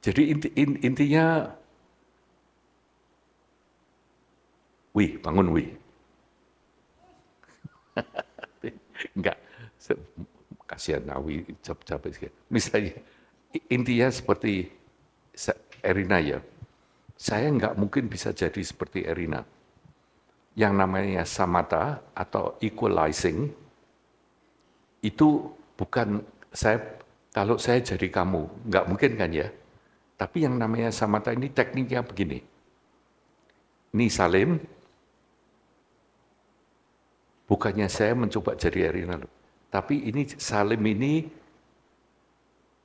Jadi intinya, wih, bangun wih. Enggak, kasihan Nawi capek sekali. Misalnya, intinya seperti Erina ya, saya nggak mungkin bisa jadi seperti Erina. Yang namanya samatha atau equalizing, itu bukan kalau saya jadi kamu, nggak mungkin kan ya. Tapi yang namanya samatha ini tekniknya begini. Ini Salim, bukannya saya mencoba jadi Erina, tapi ini Salim ini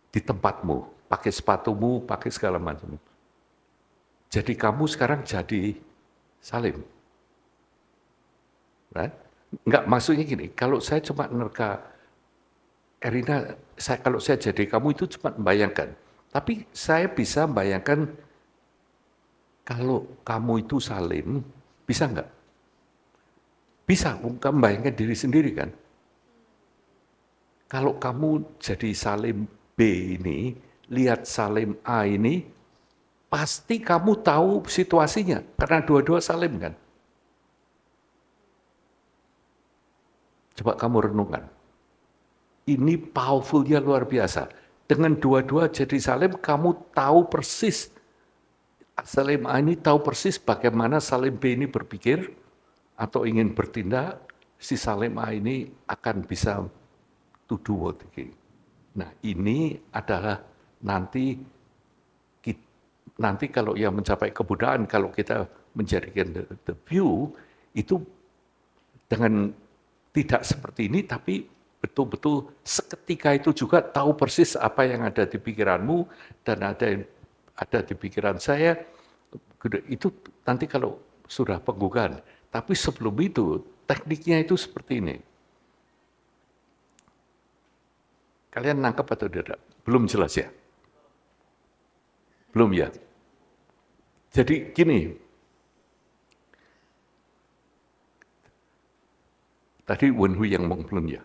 di tempatmu, pakai sepatumu, pakai segala macam. Jadi kamu sekarang jadi Salim. Right? Enggak, maksudnya gini, kalau saya cuma nerka Erina, kalau saya jadi kamu itu cuma membayangkan. Tapi saya bisa membayangkan kalau kamu itu Salim, bisa enggak? Bisa, kamu bayangkan diri sendiri kan? Kalau kamu jadi Salim B ini, lihat Salim A ini, pasti kamu tahu situasinya, karena dua-dua Salim kan? Coba kamu renungkan. Ini powerful-nya luar biasa. Dengan dua-dua jadi Salim, kamu tahu persis, Salim A ini tahu persis bagaimana Salim B ini berpikir, atau ingin bertindak, si Salim A ini akan bisa to do what he. Nah, ini adalah nanti kalau yang mencapai kebudayaan, kalau kita menjadikan the view, itu dengan tidak seperti ini, tapi betul-betul seketika itu juga tahu persis apa yang ada di pikiranmu dan ada di pikiran saya. Itu nanti kalau sudah penggugaan. Tapi sebelum itu, tekniknya itu seperti ini. Kalian nangkep atau tidak? Belum jelas ya? Belum ya? Jadi gini, tadi Wenhui yang ngomong belum ya?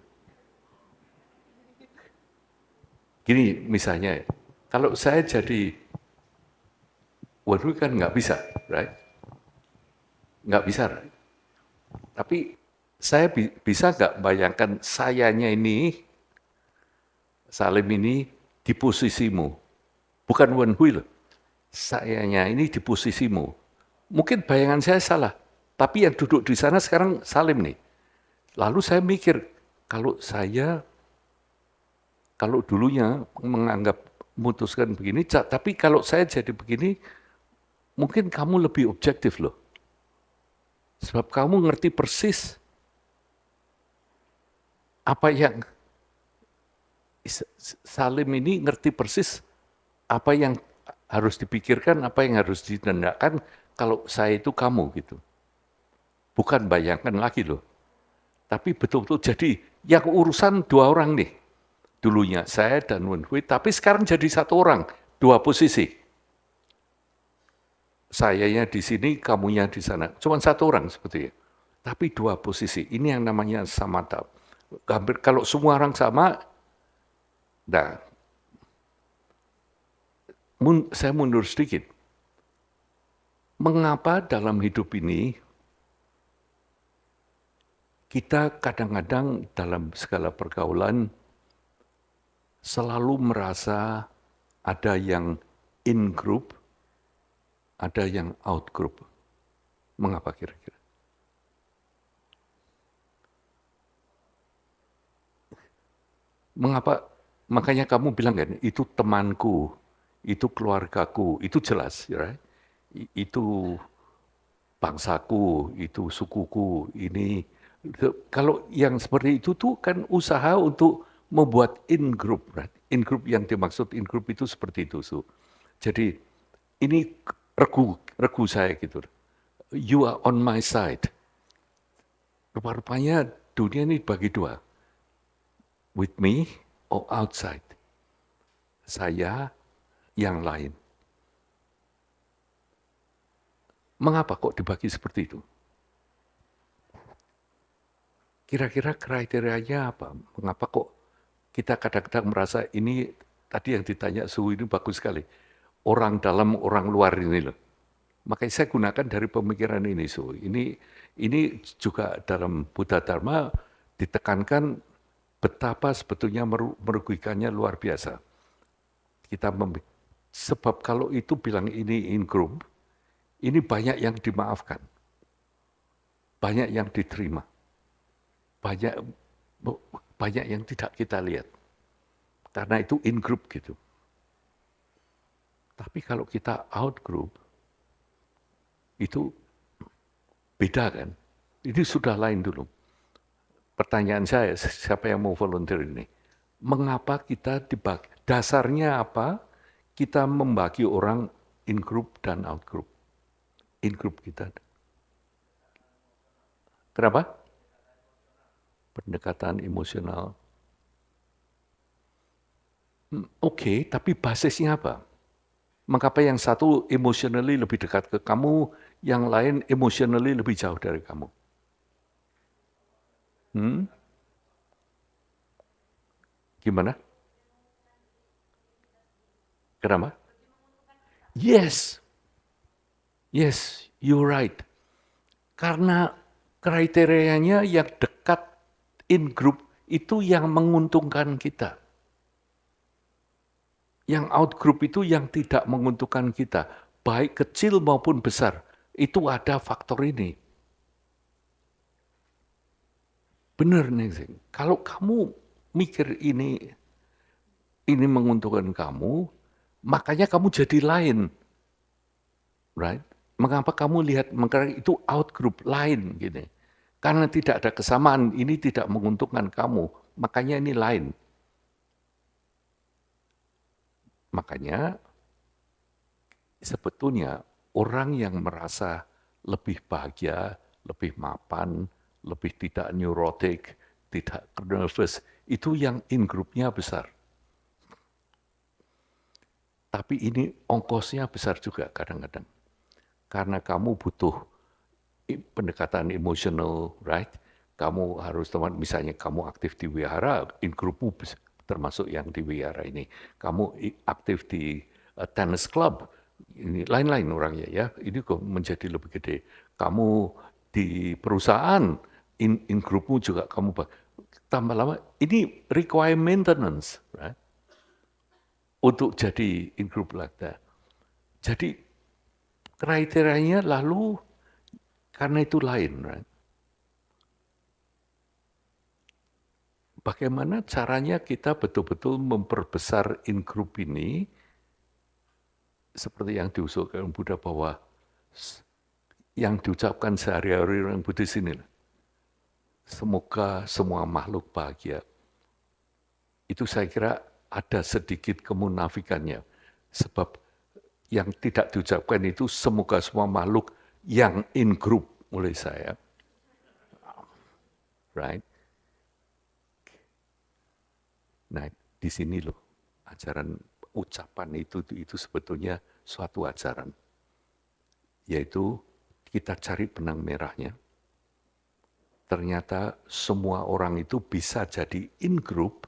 Gini misalnya, kalau saya jadi Wenhui kan nggak bisa, right? Nggak bisa, right? Tapi saya bisa nggak bayangkan sayanya ini, Salim ini di posisimu. Bukan Wenhui loh. Sayanya ini di posisimu. Mungkin bayangan saya salah. Tapi yang duduk di sana sekarang Salim nih. Lalu saya mikir, kalau dulunya menganggap memutuskan begini, tapi kalau saya jadi begini, mungkin kamu lebih objektif loh. Sebab kamu ngerti persis apa yang Salim ini ngerti persis apa yang harus dipikirkan, apa yang harus ditindakkan kalau saya itu kamu gitu. Bukan bayangkan lagi loh. Tapi betul-betul jadi yang urusan dua orang nih. Dulunya saya dan Wenhui, tapi sekarang jadi satu orang, dua posisi. Sayanya di sini, kamunya di sana. Cuma satu orang seperti itu. Tapi dua posisi. Ini yang namanya samatha. Kalau semua orang sama, nah, saya mundur sedikit. Mengapa dalam hidup ini kita kadang-kadang dalam segala pergaulan selalu merasa ada yang in group, ada yang out group. Mengapa kira-kira? Mengapa? Makanya kamu bilang kan, itu temanku, itu keluargaku, itu jelas, right? Itu bangsaku, itu sukuku, ini. Kalau yang seperti itu tuh kan usaha untuk membuat in group, right? In group yang dimaksud in group itu seperti itu. So. Jadi ini regu saya gitu. You are on my side. Rupa-rupanya dunia ini bagi dua. With me or outside. Saya yang lain. Mengapa kok dibagi seperti itu? Kira-kira kriterianya apa? Mengapa kok kita kadang-kadang merasa ini, tadi yang ditanya suhu ini bagus sekali. orang dalam, orang luar ini loh. Makanya saya gunakan dari pemikiran ini. So, ini juga dalam Buddha Dharma ditekankan betapa sebetulnya merugikannya luar biasa. Sebab kalau itu bilang ini in group, ini banyak yang dimaafkan, banyak yang diterima, banyak yang tidak kita lihat. Karena itu in group gitu. Tapi kalau kita out group, itu beda kan? Ini sudah lain dulu. Pertanyaan saya, siapa yang mau volunteer ini? Mengapa kita dibagi? Dasarnya apa? Kita membagi orang in group dan out group. In group kita. Kenapa? Pendekatan emosional. Oke, tapi basisnya apa? Mengapa yang satu emotionally lebih dekat ke kamu, yang lain emotionally lebih jauh dari kamu? Gimana? Kenapa? Yes, you're right. Karena kriterianya yang dekat in group itu yang menguntungkan kita. Yang out group itu yang tidak menguntungkan kita, baik kecil maupun besar. Itu ada faktor ini. Benar nih, kalau kamu mikir ini menguntungkan kamu, makanya kamu jadi lain. Right? Mengapa kamu lihat itu out group lain gini? Karena tidak ada kesamaan, ini tidak menguntungkan kamu, makanya ini lain. Makanya sebetulnya orang yang merasa lebih bahagia, lebih mapan, lebih tidak neurotik, tidak nervous, itu yang in group-nya besar. Tapi ini ongkosnya besar juga kadang-kadang. Karena kamu butuh pendekatan emosional, right? Kamu harus, misalnya kamu aktif di wihara, in group-mu termasuk yang di wihara ini. Kamu aktif di tennis club, ini lain-lain orangnya ya. Ini kok menjadi lebih gede. Kamu di perusahaan, in group-mu juga kamu tambah lama. Ini require maintenance, right? Untuk jadi in group like that. Jadi kriterianya lalu karena itu lain, right? Bagaimana caranya kita betul-betul memperbesar in group ini seperti yang diusulkan Buddha bahwa yang diucapkan sehari-hari orang Buddhis ini, semoga semua makhluk bahagia. Itu saya kira ada sedikit kemunafikannya. Sebab yang tidak diucapkan itu semoga semua makhluk yang in group oleh saya. Right? Nah, di sini loh ajaran ucapan itu sebetulnya suatu ajaran. Yaitu kita cari benang merahnya. Ternyata semua orang itu bisa jadi in group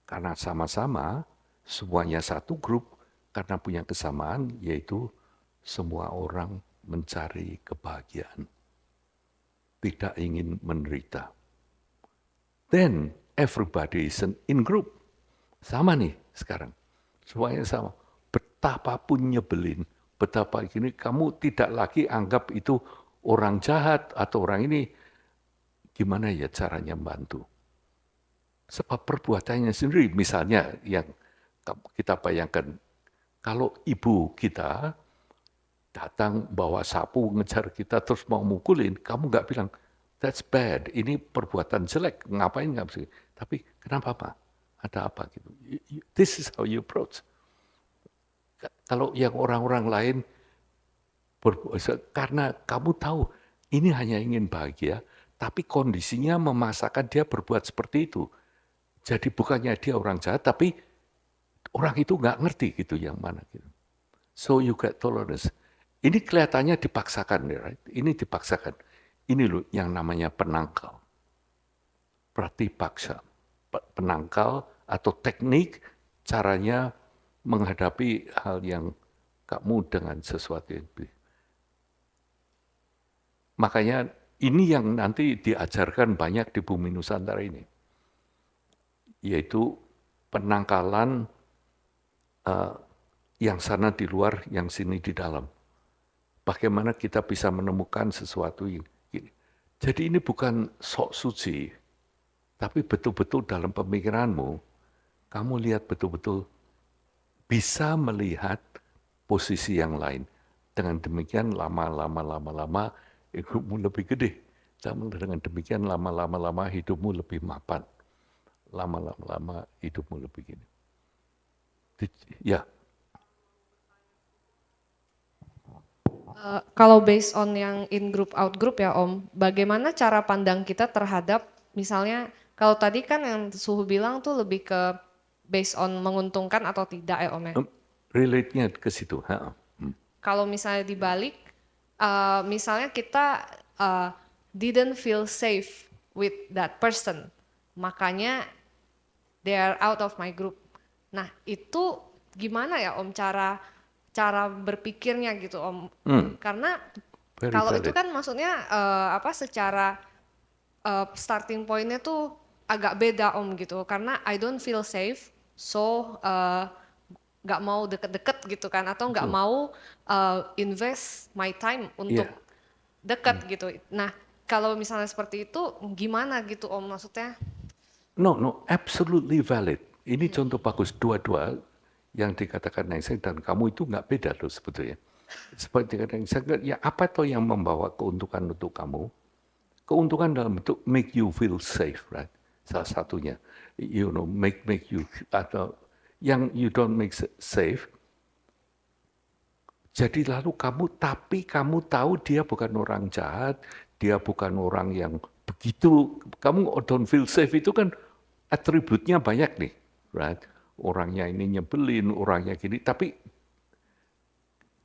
karena sama-sama semuanya satu grup karena punya kesamaan yaitu semua orang mencari kebahagiaan. Tidak ingin menderita. Then everybody is in group. Sama nih sekarang. Semuanya sama. Betapapun nyebelin, betapa gini, kamu tidak lagi anggap itu orang jahat atau orang ini. Gimana ya caranya membantu? Sebab perbuatannya sendiri, misalnya yang kita bayangkan, kalau ibu kita datang bawa sapu ngejar kita terus mau mukulin, kamu nggak bilang, that's bad, ini perbuatan jelek, ngapain nggak bisa. Tapi kenapa Pak? Ada apa gitu? This is how you approach. Kalau yang orang-orang lain, karena kamu tahu ini hanya ingin bahagia, tapi kondisinya memaksakan dia berbuat seperti itu. Jadi bukannya dia orang jahat, tapi orang itu nggak ngerti gitu yang mana gitu. So you get tolerance. Ini kelihatannya dipaksakan, right? Ini dipaksakan. Ini loh yang namanya penangkal. Pratipaksa. Penangkal atau teknik caranya menghadapi hal yang kamu dengan sesuatu yang makanya ini yang nanti diajarkan banyak di Bumi Nusantara ini, yaitu penangkalan yang sana di luar, yang sini di dalam. Bagaimana kita bisa menemukan sesuatu ini. Jadi ini bukan sok suci, tapi betul-betul dalam pemikiranmu, kamu lihat betul-betul bisa melihat posisi yang lain. Dengan demikian lama-lama hidupmu lebih gede. Dengan demikian lama-lama hidupmu lebih mapan. Lama-lama hidupmu lebih gini. Ya. Kalau based on yang in group out group ya Om, bagaimana cara pandang kita terhadap misalnya kalau tadi kan yang Suhu bilang tuh lebih ke based on menguntungkan atau tidak ya Om ya. Relate-nya ke situ. Kalau misalnya dibalik, misalnya kita didn't feel safe with that person, makanya they are out of my group. Nah itu gimana ya Om cara berpikirnya gitu Om? Karena kalau itu kan maksudnya secara starting pointnya tuh agak beda Om gitu. Karena I don't feel safe, so nggak mau deket-deket gitu kan, atau nggak mau invest my time untuk deket gitu. Nah kalau misalnya seperti itu gimana gitu Om maksudnya? No, absolutely valid. Ini contoh bagus dua-dua yang dikatakan Einstein dan kamu itu nggak beda loh sebetulnya. Seperti dikatakan Einstein, ya apa toh yang membawa keuntungan untuk kamu? Keuntungan dalam bentuk make you feel safe, right? Salah satunya, make you atau yang you don't make safe. Jadi lalu tapi kamu tahu dia bukan orang jahat, dia bukan orang yang begitu. Kamu don't feel safe itu kan atributnya banyak nih, right? Orangnya ini nyebelin, orangnya gini, tapi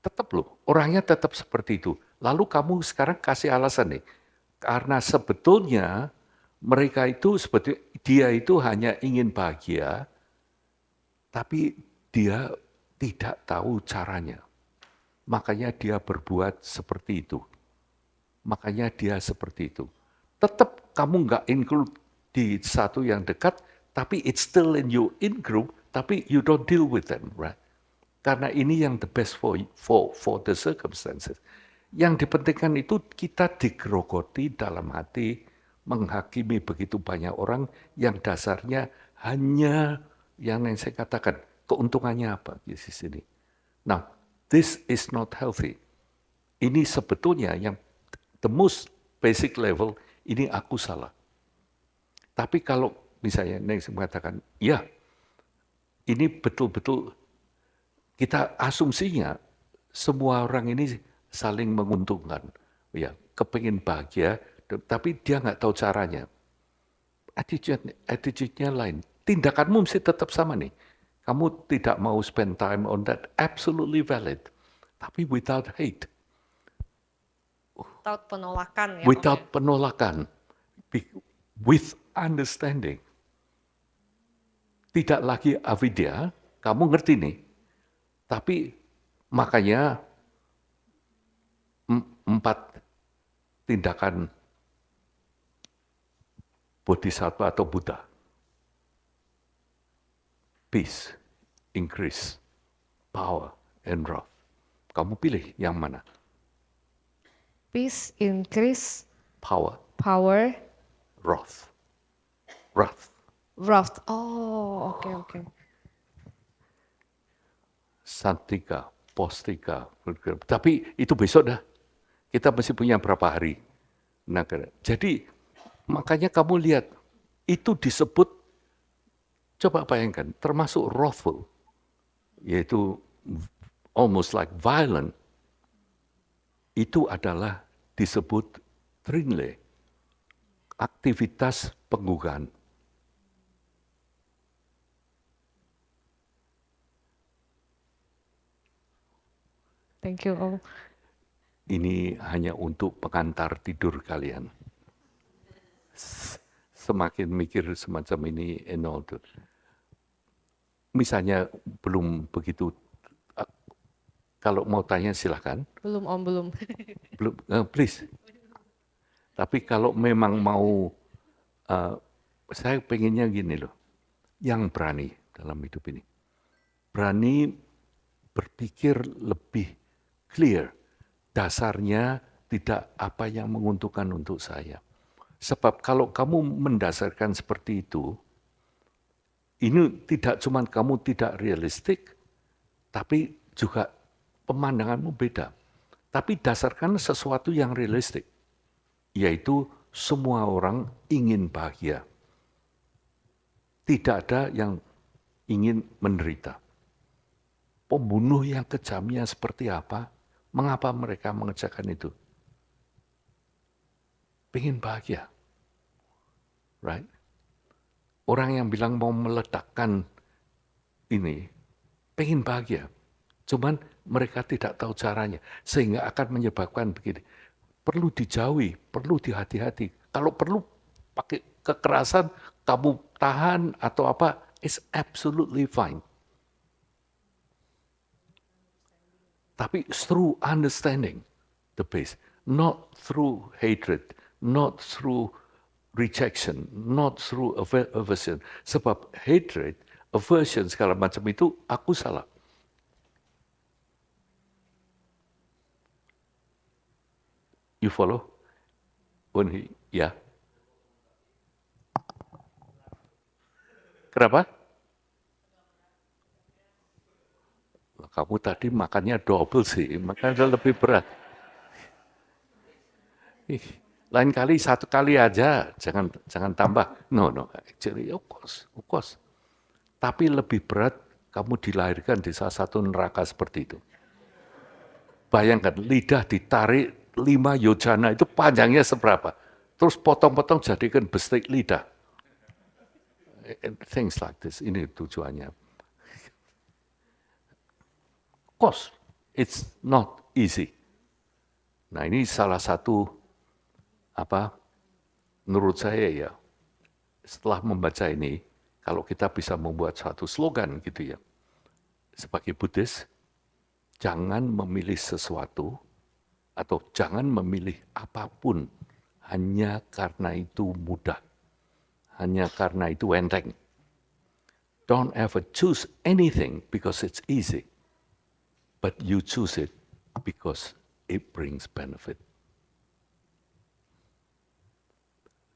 tetap loh, orangnya tetap seperti itu. Lalu kamu sekarang kasih alasan nih, karena sebetulnya mereka itu dia itu hanya ingin bahagia, tapi dia tidak tahu caranya. Makanya dia berbuat seperti itu. Makanya dia seperti itu. Tetap kamu nggak include di satu yang dekat, tapi it's still in your in group, tapi you don't deal with them, right? Karena ini yang the best for the circumstances. Yang dipentingkan itu kita digerogoti dalam hati, menghakimi begitu banyak orang yang dasarnya hanya yang saya katakan, keuntungannya apa di sini. Now, this is not healthy. Ini sebetulnya yang the most basic level, ini aku salah. Tapi kalau misalnya Neng mengatakan, ya ini betul-betul kita asumsinya semua orang ini saling menguntungkan. Ya, kepingin bahagia, tapi dia nggak tahu caranya. Attitude-nya lain. Tindakanmu mesti tetap sama nih. Kamu tidak mau spend time on that, absolutely valid. Tapi without hate. Without penolakan ya. Without penolakan. With understanding. Tidak lagi avidya, kamu ngerti nih. Tapi makanya 4 tindakan Bodhisattva atau Buddha. Peace, increase, power, and wrath. Kamu pilih yang mana? Peace, increase, power, wrath. Oh, oke. Santika, postika. Tapi itu besok dah. Kita masih punya berapa hari. Nah, jadi makanya kamu lihat, itu disebut, coba bayangkan, termasuk wrathful, yaitu almost like violent, itu adalah disebut trinle, aktivitas penggugaan. Thank you, Om. Ini hanya untuk pengantar tidur kalian. Semakin mikir semacam ini, misalnya belum begitu Kalau mau tanya silahkan. Belum Om, belum. Belum, please. Tapi kalau memang mau, saya pengennya gini loh, yang berani dalam hidup ini. Berani berpikir lebih clear, dasarnya tidak apa yang menguntungkan untuk saya. Sebab kalau kamu mendasarkan seperti itu, ini tidak cuma kamu tidak realistik, tapi juga pemandanganmu beda. Tapi dasarkan sesuatu yang realistik, yaitu semua orang ingin bahagia. Tidak ada yang ingin menderita. Pembunuh yang kejamnya seperti apa? Mengapa mereka mengerjakan itu? Pengen bahagia. Right? Orang yang bilang mau meledakkan ini, pengen bahagia. Cuman mereka tidak tahu caranya. Sehingga akan menyebabkan begini. Perlu dijauhi, perlu dihati-hati. Kalau perlu pakai kekerasan, kamu tahan atau apa, it's absolutely fine. Tapi through understanding the base, not through hatred, not through rejection, not through aversion. Sebab hatred, aversion, segala macam itu, aku salah. You follow? Ya. Kenapa? Kamu tadi makannya double sih, makanya lebih berat. Lain kali 1 kali aja, jangan tambah. No, actually, of course. Tapi lebih berat kamu dilahirkan di salah satu neraka seperti itu. Bayangkan, lidah ditarik 5 yojana, itu panjangnya seberapa? Terus potong-potong jadikan bestik lidah. Things like this, ini tujuannya. Of course, it's not easy. Nah, ini salah satu, menurut saya ya, setelah membaca ini, kalau kita bisa membuat satu slogan gitu ya, sebagai Buddhis, jangan memilih sesuatu, atau jangan memilih apapun, hanya karena itu mudah, hanya karena itu enteng. Don't ever choose anything because it's easy, but you choose it because it brings benefit.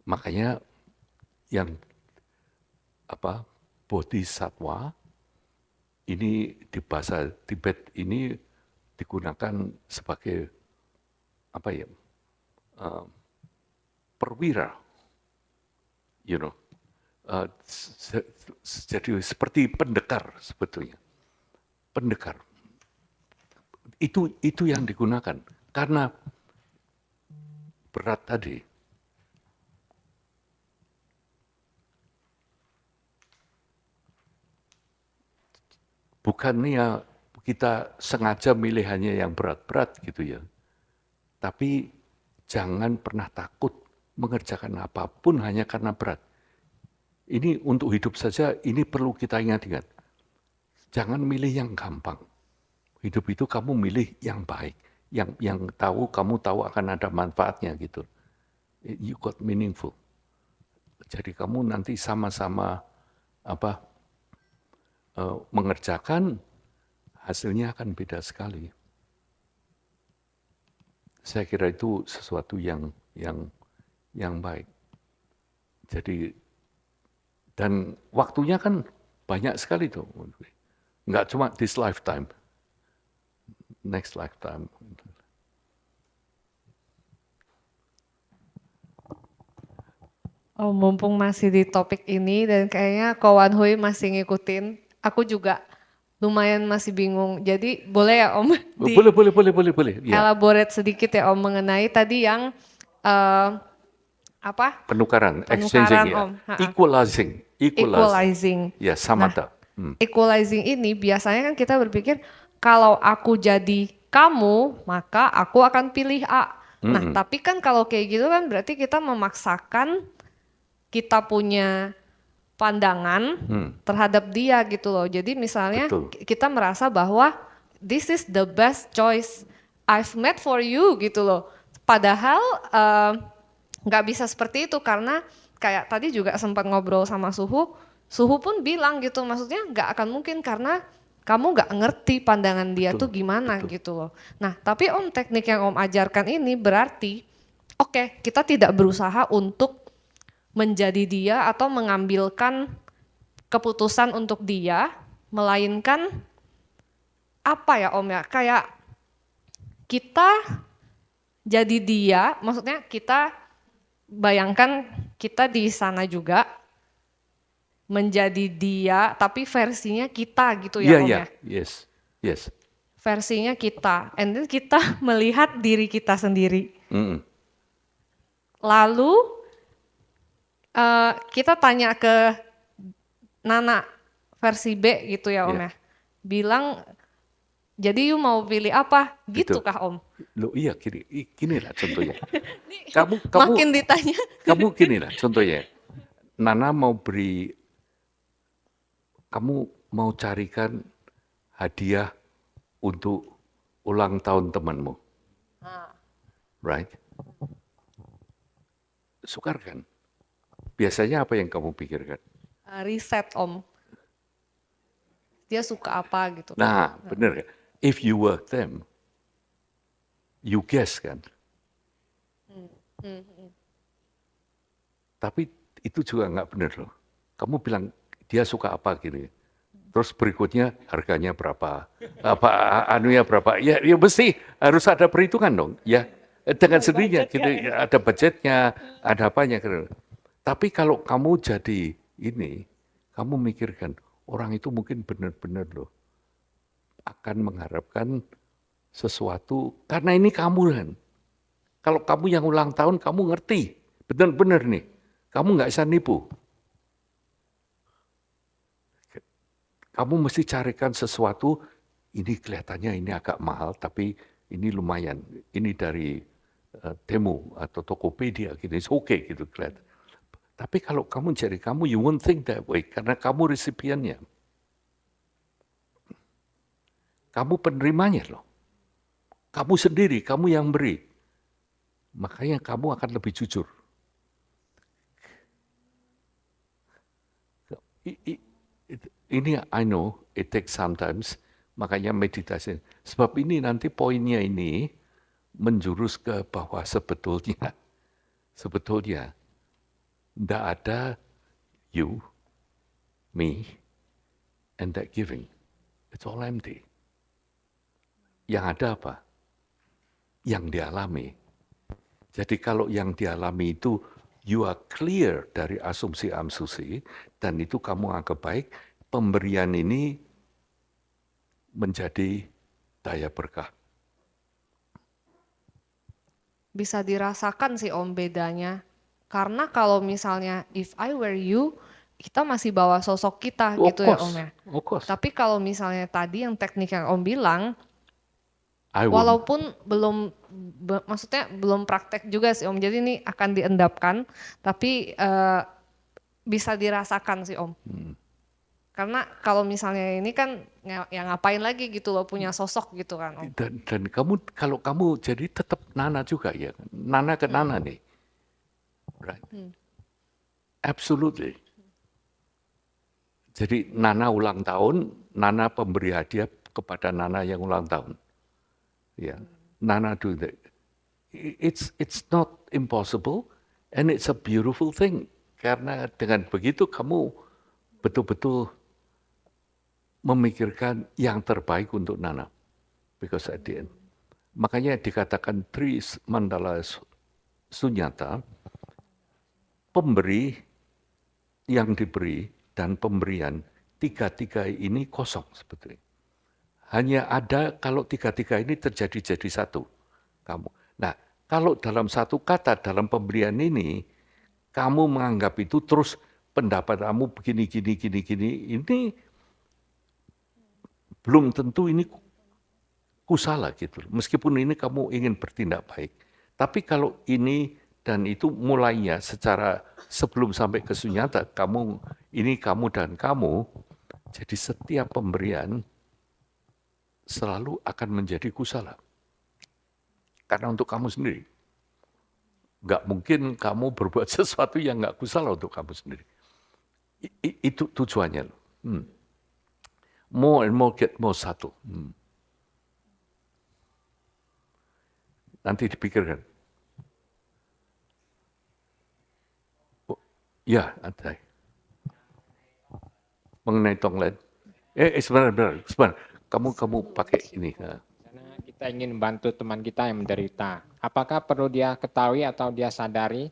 Makanya yang bodhisattva ini di bahasa Tibet ini digunakan sebagai perwira, jadi seperti pendekar sebetulnya, pendekar. Itu yang digunakan karena berat tadi. Bukannya kita sengaja milih hanya yang berat-berat gitu ya. Tapi jangan pernah takut mengerjakan apapun hanya karena berat. Ini untuk hidup saja, ini perlu kita ingat-ingat. Jangan milih yang gampang. Hidup itu kamu milih yang baik, yang kamu tahu akan ada manfaatnya gitu. You got meaningful. Jadi kamu nanti sama-sama mengerjakan, hasilnya akan beda sekali. Saya kira itu sesuatu yang baik. Jadi dan waktunya kan banyak sekali tuh. Enggak cuma this lifetime, next lifetime. Oh, mumpung masih di topik ini dan kayaknya Ko Wan Hui masih ngikutin, aku juga lumayan masih bingung. Jadi boleh ya Om Boleh. Ya. elaborate sedikit ya Om mengenai tadi yang Penukaran, exchanging ya. Om. Equalizing. Ya, samatha. Equalizing ini biasanya kan kita berpikir kalau aku jadi kamu, maka aku akan pilih A. Nah, tapi kan kalau kayak gitu kan berarti kita memaksakan kita punya pandangan terhadap dia gitu loh. Jadi misalnya Betul. kita merasa bahwa this is the best choice I've made for you gitu loh. Padahal nggak bisa seperti itu karena kayak tadi juga sempat ngobrol sama Suhu pun bilang gitu, maksudnya nggak akan mungkin karena kamu nggak ngerti pandangan dia tuh gimana gitu loh. Nah tapi Om, teknik yang Om ajarkan ini berarti, oke, kita tidak berusaha untuk menjadi dia atau mengambilkan keputusan untuk dia, melainkan apa ya Om ya, kayak kita jadi dia, maksudnya kita bayangkan kita di sana juga menjadi dia tapi versinya kita gitu ya Om ya. Yes. Versinya kita, and then kita melihat diri kita sendiri. Lalu kita tanya ke Nana versi B gitu ya Om ya. Bilang, jadi you mau pilih apa? Gitu kah Om? Loh iya, gini lah contohnya. Makin ditanya. Kamu gini lah contohnya. Nana mau kamu mau carikan hadiah untuk ulang tahun temanmu. Right? Sukar kan? Biasanya apa yang kamu pikirkan? Riset Om. Dia suka apa gitu. Nah, bener kan? If you were them, you guess kan? Tapi itu juga nggak bener loh. Kamu bilang dia suka apa gitu. Terus berikutnya harganya berapa, anunya berapa. Ya mesti harus ada perhitungan dong. Ya dengan sendirinya gitu, ada budgetnya, ada apanya gitu. Tapi kalau kamu jadi ini, kamu mikirkan orang itu mungkin benar-benar loh akan mengharapkan sesuatu karena ini kamu kan. Kalau kamu yang ulang tahun kamu ngerti benar-benar nih, kamu nggak bisa nipu. Kamu mesti carikan sesuatu, ini kelihatannya ini agak mahal, tapi ini lumayan. Ini dari Temu atau Tokopedia, gitu. It's okay gitu kelihatan. Tapi kalau kamu jadi kamu, you won't think that way, karena kamu resipiennya. Kamu penerimanya loh. Kamu sendiri, kamu yang beri. Makanya kamu akan lebih jujur. Ini I know it takes sometimes, makanya meditasi. Sebab ini nanti poinnya ini menjurus ke bahwa sebetulnya tidak ada you, me, and that giving. It's all empty. Yang ada apa? Yang dialami. Jadi kalau yang dialami itu you are clear dari asumsi-asumsi dan itu kamu anggap baik, pemberian ini menjadi daya berkah. Bisa dirasakan sih Om bedanya. Karena kalau misalnya if I were you, kita masih bawa sosok kita gitu ya Om ya. Tapi kalau misalnya tadi yang teknik yang Om bilang, walaupun maksudnya belum praktek juga sih Om, jadi ini akan diendapkan, tapi bisa dirasakan sih Om. Karena kalau misalnya ini kan ya ngapain lagi gitu loh punya sosok gitu kan Om. Dan kalau kamu jadi tetap Nana juga ya, Nana ke Nana nih, right? Absolutely. Jadi Nana ulang tahun, Nana pemberi hadiah kepada Nana yang ulang tahun. Ya, Nana do that. It's not impossible and it's a beautiful thing. Karena dengan begitu kamu betul-betul memikirkan yang terbaik untuk Nana. Because at the end. Makanya dikatakan Tri Mandala Sunyata, pemberi, yang diberi, dan pemberian, tiga-tiga ini kosong sebetulnya. Hanya ada kalau tiga-tiga ini terjadi jadi satu. Kamu. Nah, kalau dalam satu kata, dalam pemberian ini, kamu menganggap itu terus pendapat kamu begini, ini belum tentu ini kusalah gitu. Meskipun ini kamu ingin bertindak baik. Tapi kalau ini dan itu mulainya secara sebelum sampai ke sunyata, kamu dan kamu, jadi setiap pemberian selalu akan menjadi kusala. Karena untuk kamu sendiri. Nggak mungkin kamu berbuat sesuatu yang nggak kusala untuk kamu sendiri. Itu tujuannya. More and more get more satu. Nanti dipikirkan. Oh, ya, ada. Mengenai tonglen. Sebentar. Kamu pakai ini. Karena kita ingin membantu teman kita yang menderita. Apakah perlu dia ketahui atau dia sadari?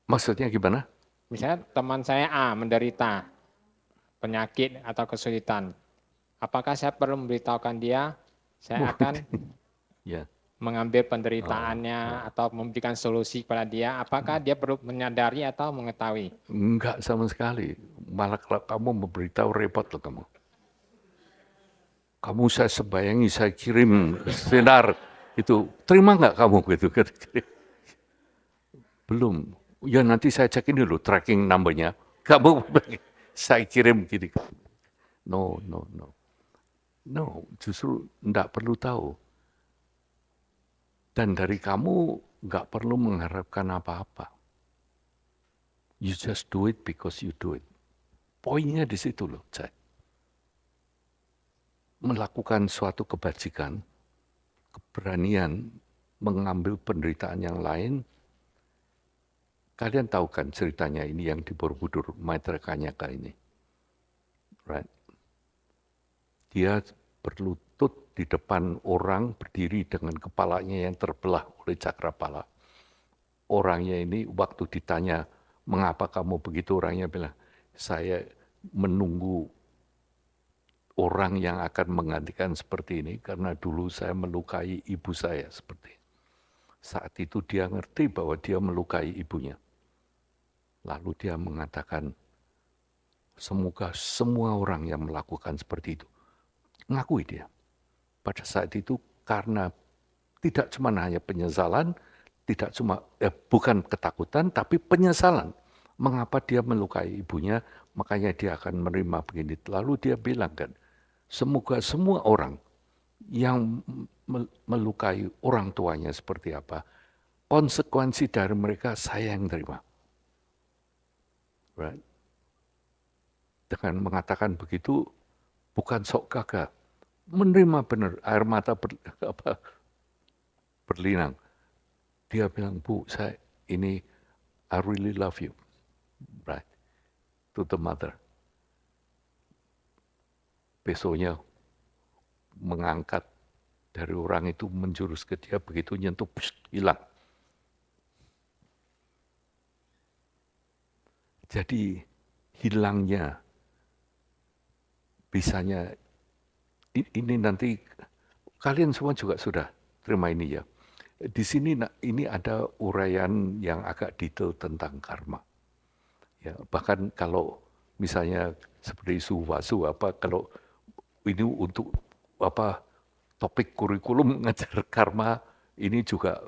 Maksudnya gimana? Misalnya teman saya A menderita penyakit atau kesulitan. Apakah saya perlu memberitahukan dia? Saya akan Ya. mengambil penderitaannya atau memberikan solusi kepada dia. Apakah dia perlu menyadari atau mengetahui? Enggak sama sekali. Malah kalau kamu memberitahu repot loh kamu. Kamu saya sebayangi, saya kirim sinar itu. Terima nggak kamu gitu? Belum. Ya nanti saya cekin dulu tracking numbernya. Kamu saya kirim gini. No. No, justru enggak perlu tahu. Dan dari kamu nggak perlu mengharapkan apa-apa. You just do it because you do it. Poinnya di situ loh, Cek. Melakukan suatu kebajikan, keberanian mengambil penderitaan yang lain. Kalian tahu kan ceritanya ini yang di Borobudur, Maitreya Kanyaka ini. Right? Dia berlutut di depan orang, berdiri dengan kepalanya yang terbelah oleh cakrawala. Orangnya ini waktu ditanya, mengapa kamu begitu? Orangnya bilang, saya menunggu orang yang akan menggantikan seperti ini, karena dulu saya melukai ibu saya seperti ini. Saat itu dia ngerti bahwa dia melukai ibunya. Lalu dia mengatakan, semoga semua orang yang melakukan seperti itu, ngakui dia. Pada saat itu karena tidak cuma hanya penyesalan, bukan ketakutan, tapi penyesalan. Mengapa dia melukai ibunya, makanya dia akan menerima begini. Lalu dia bilang kan, semoga semua orang yang melukai orang tuanya seperti apa, konsekuensi dari mereka saya yang terima. Right? Dengan mengatakan begitu, bukan sok gagah, menerima benar, air mata berlinang. Dia bilang, Bu, I really love you. Right? To the mother. Besoknya mengangkat dari orang itu menjurus ke dia, begitu nyentuh, hilang. Jadi hilangnya, bisanya, ini nanti kalian semua juga sudah terima ini ya. Di sini ini ada uraian yang agak detail tentang karma. Ya, bahkan kalau misalnya seperti Suwasu kalau ini untuk topik kurikulum ngajar karma ini juga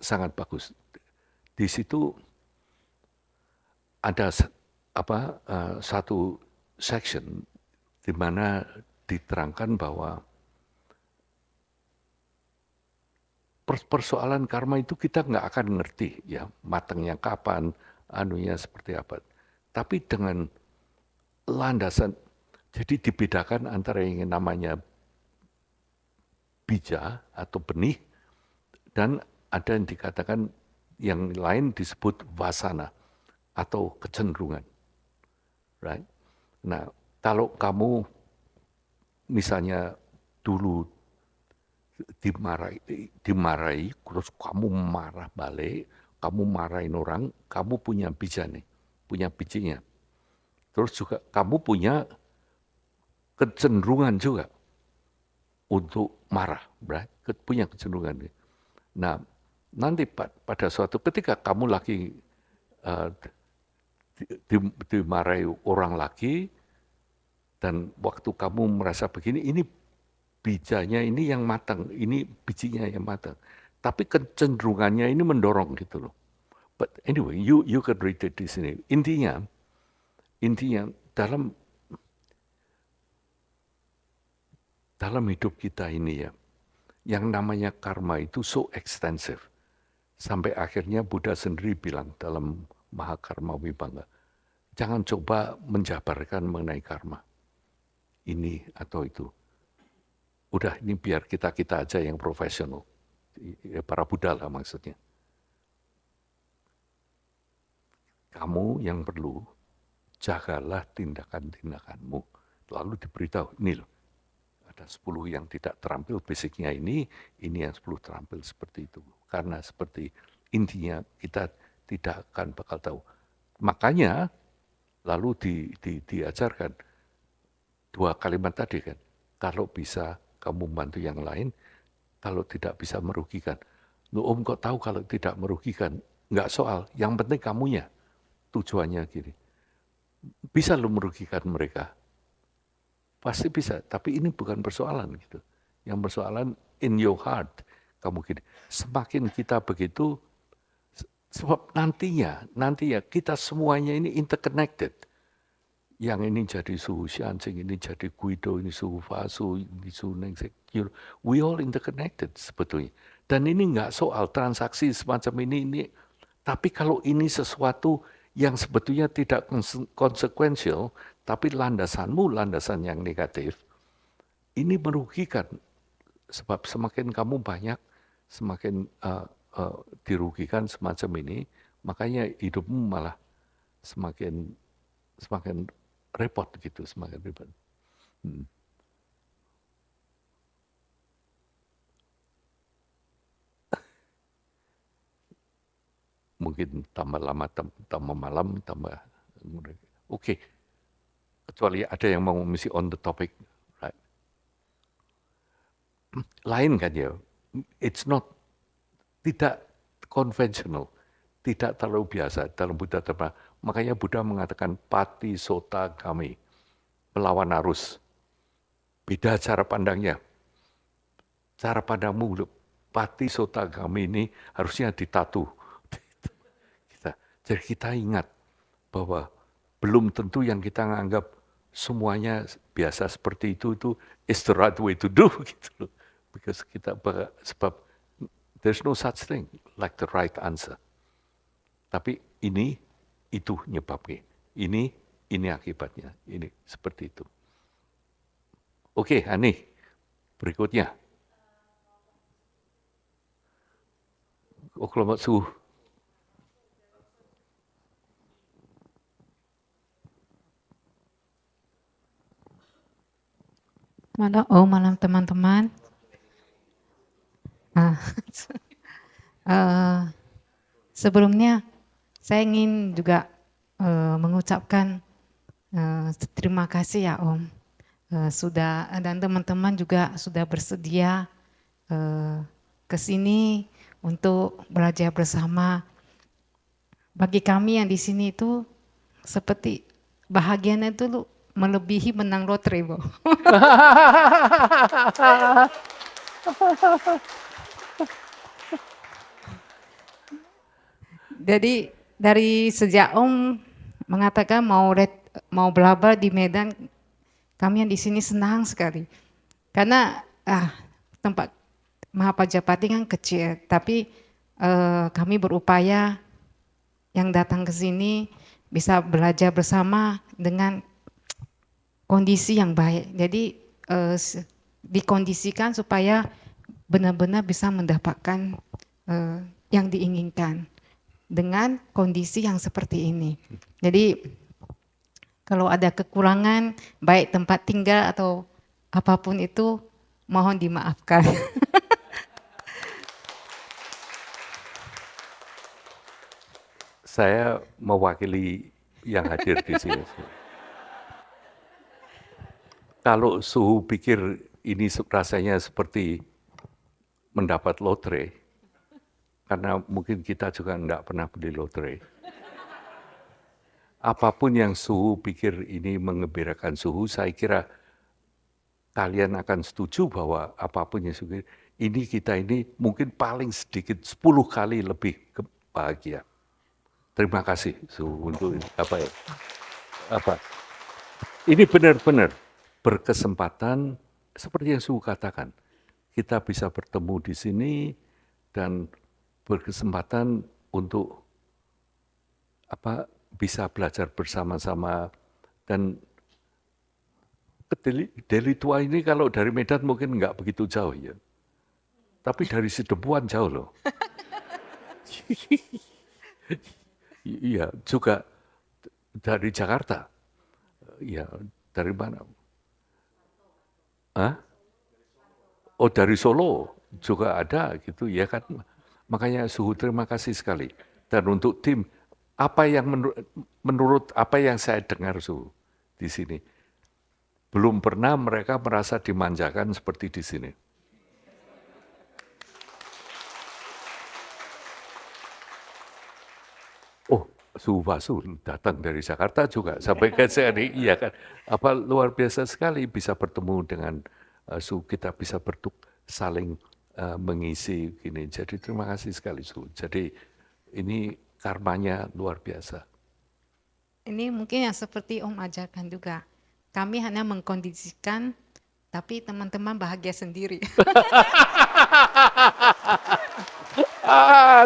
sangat bagus. Di situ ada satu section di mana diterangkan bahwa persoalan karma itu kita nggak akan ngerti ya matangnya kapan, anunya seperti apa. Tapi dengan landasan, jadi dibedakan antara yang namanya bija atau benih dan ada yang dikatakan yang lain disebut vasana atau kecenderungan. Right? Nah, kalau kamu misalnya dulu dimarahi, terus kamu marah balik, kamu marahin orang, kamu punya bija nih, punya bijinya. Terus juga kamu punya kecenderungan juga untuk marah, right? Punya kecenderungan. Nah, nanti pada suatu ketika kamu lagi dimarahi orang lagi, dan waktu kamu merasa begini, ini bijanya ini yang matang, ini bijinya yang matang. Tapi kecenderungannya ini mendorong gitu loh. But anyway, you can read it di sini. Intinya dalam dalam hidup kita ini ya, yang namanya karma itu so extensive. Sampai akhirnya Buddha sendiri bilang dalam Mahakarma Vibhanga, jangan coba menjabarkan mengenai karma. Ini atau itu. Udah ini biar kita-kita aja yang profesional. Para Buddha lah maksudnya. Kamu yang perlu, jagalah tindakan-tindakanmu. Lalu diberitahu, ini loh, ada 10 yang tidak terampil, basicnya ini yang 10 terampil seperti itu. Karena seperti intinya kita tidak akan bakal tahu. Makanya lalu diajarkan 2 kalimat tadi kan, kalau bisa kamu membantu yang lain, kalau tidak bisa merugikan. Loh Om kok tahu kalau tidak merugikan? Enggak soal, yang penting kamunya. Tujuannya gini, bisa lo merugikan mereka? Pasti bisa, tapi ini bukan persoalan gitu. Yang persoalan in your heart, kamu gini. Semakin kita begitu, sebab nantinya kita semuanya ini interconnected. Yang ini jadi suhu Xianqing, ini jadi Guido, ini suhu Fasu, ini suhu Nengsek. We all interconnected sebetulnya. Dan ini enggak soal transaksi semacam ini. Tapi kalau ini sesuatu yang sebetulnya tidak konsekuensial, tapi landasan yang negatif, ini merugikan. Sebab semakin kamu banyak, semakin dirugikan semacam ini, makanya hidupmu malah semakin repot gitu, semakin repot. Mungkin tambah lama, tambah malam, tambah oke. Kecuali ada yang mau misi on the topic, right? Lain kan ya, tidak konvensional, tidak terlalu biasa dalam Buddha Dharma. Makanya Buddha mengatakan pati sota kami, melawan arus. Beda cara pandangnya. Cara pandangmu, pati sota kami ini harusnya ditatu. Jadi kita ingat bahwa belum tentu yang kita menganggap semuanya biasa seperti itu is the right way to do gitu loh. Because sebab there's no such thing like the right answer. Tapi itu nyebabnya. Ini akibatnya. Ini seperti itu. Oke, Hani. Berikutnya. Kelompok suhu. Malam teman-teman. Sebelumnya saya ingin juga mengucapkan terima kasih ya Om. Sudah dan teman-teman juga sudah bersedia ke sini untuk belajar bersama. Bagi kami yang di sini itu seperti bahagianya itu melebihi menang lotre, Bu. Jadi dari sejak Om mengatakan mau belajar di Medan, kami yang di sini senang sekali. Karena tempat Mahapajapati kan kecil, tapi kami berupaya yang datang ke sini bisa belajar bersama dengan kondisi yang baik. Jadi dikondisikan supaya benar-benar bisa mendapatkan yang diinginkan dengan kondisi yang seperti ini. Jadi kalau ada kekurangan baik tempat tinggal atau apapun itu mohon dimaafkan. Saya mewakili yang hadir di sini. Kalau suhu pikir ini rasanya seperti mendapat lotre, karena mungkin kita juga enggak pernah beli lotre. Apapun yang suhu pikir ini mengembirakan suhu, saya kira kalian akan setuju bahwa apapun yang suhu ini kita ini mungkin paling sedikit 10 kali lebih bahagia. Terima kasih suhu untuk apa ya? Ini benar-benar berkesempatan seperti yang Su katakan, kita bisa bertemu di sini dan berkesempatan untuk bisa belajar bersama-sama. Dan ke Deli Tua ini kalau dari Medan mungkin nggak begitu jauh ya, tapi dari Sidempuan jauh loh. Iya, juga dari Jakarta. Iya, dari mana? Hah? Oh, dari Solo juga ada gitu ya kan. Makanya Suhu terima kasih sekali. Dan untuk tim, apa yang menurut apa yang saya dengar Suhu di sini, belum pernah mereka merasa dimanjakan seperti di sini. Oh, Suhu Wasu datang dari Jakarta juga sampai ke sini, iya kan? Apa luar biasa sekali bisa bertemu dengan Suhu, kita bisa saling mengisi gini. Jadi terima kasih sekali Suhu. Jadi ini karmanya luar biasa. Ini mungkin yang seperti Om ajarkan juga. Kami hanya mengkondisikan, tapi teman-teman bahagia sendiri.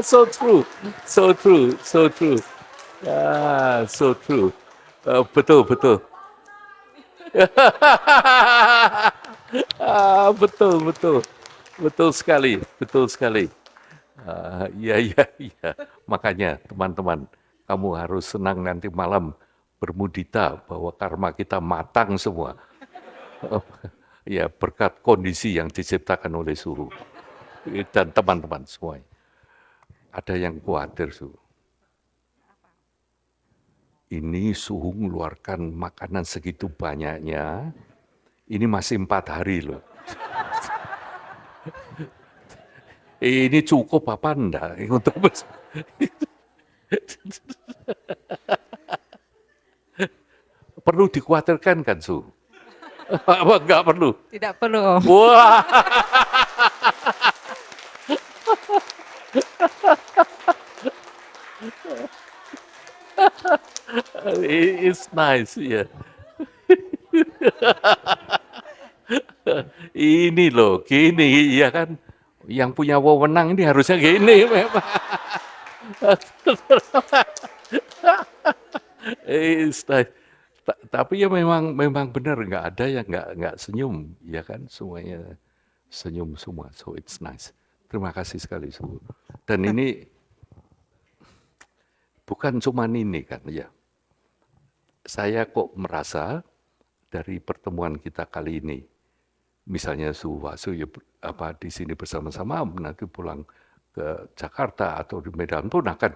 So true, so true, so true. So true. Betul, betul. Betul, betul. Betul sekali, betul sekali. Iya, iya, iya. Makanya teman-teman, kamu harus senang nanti malam bermudita bahwa karma kita matang semua. Ya, berkat kondisi yang diciptakan oleh Suhu dan teman-teman semua. Ada yang khawatir, Suhu. Ini Suhu mengeluarkan makanan segitu banyaknya, ini masih 4 hari loh. Ini cukup apa enggak untuk perlu dikhawatirkan kan, Su? Apa enggak perlu? Tidak perlu Om. Wah. It's nice, ya. Ini loh, gini, ya kan? Yang punya wewenang ini harusnya gini memang. It's nice. Tapi ya memang benar, nggak ada yang nggak senyum, ya kan? Semuanya senyum semua, so it's nice. Terima kasih sekali, Su. Dan ini bukan cuma ini kan, ya. Saya kok merasa dari pertemuan kita kali ini, misalnya Su Wasu ya di sini bersama-sama, nanti pulang ke Jakarta atau di Medan pun akan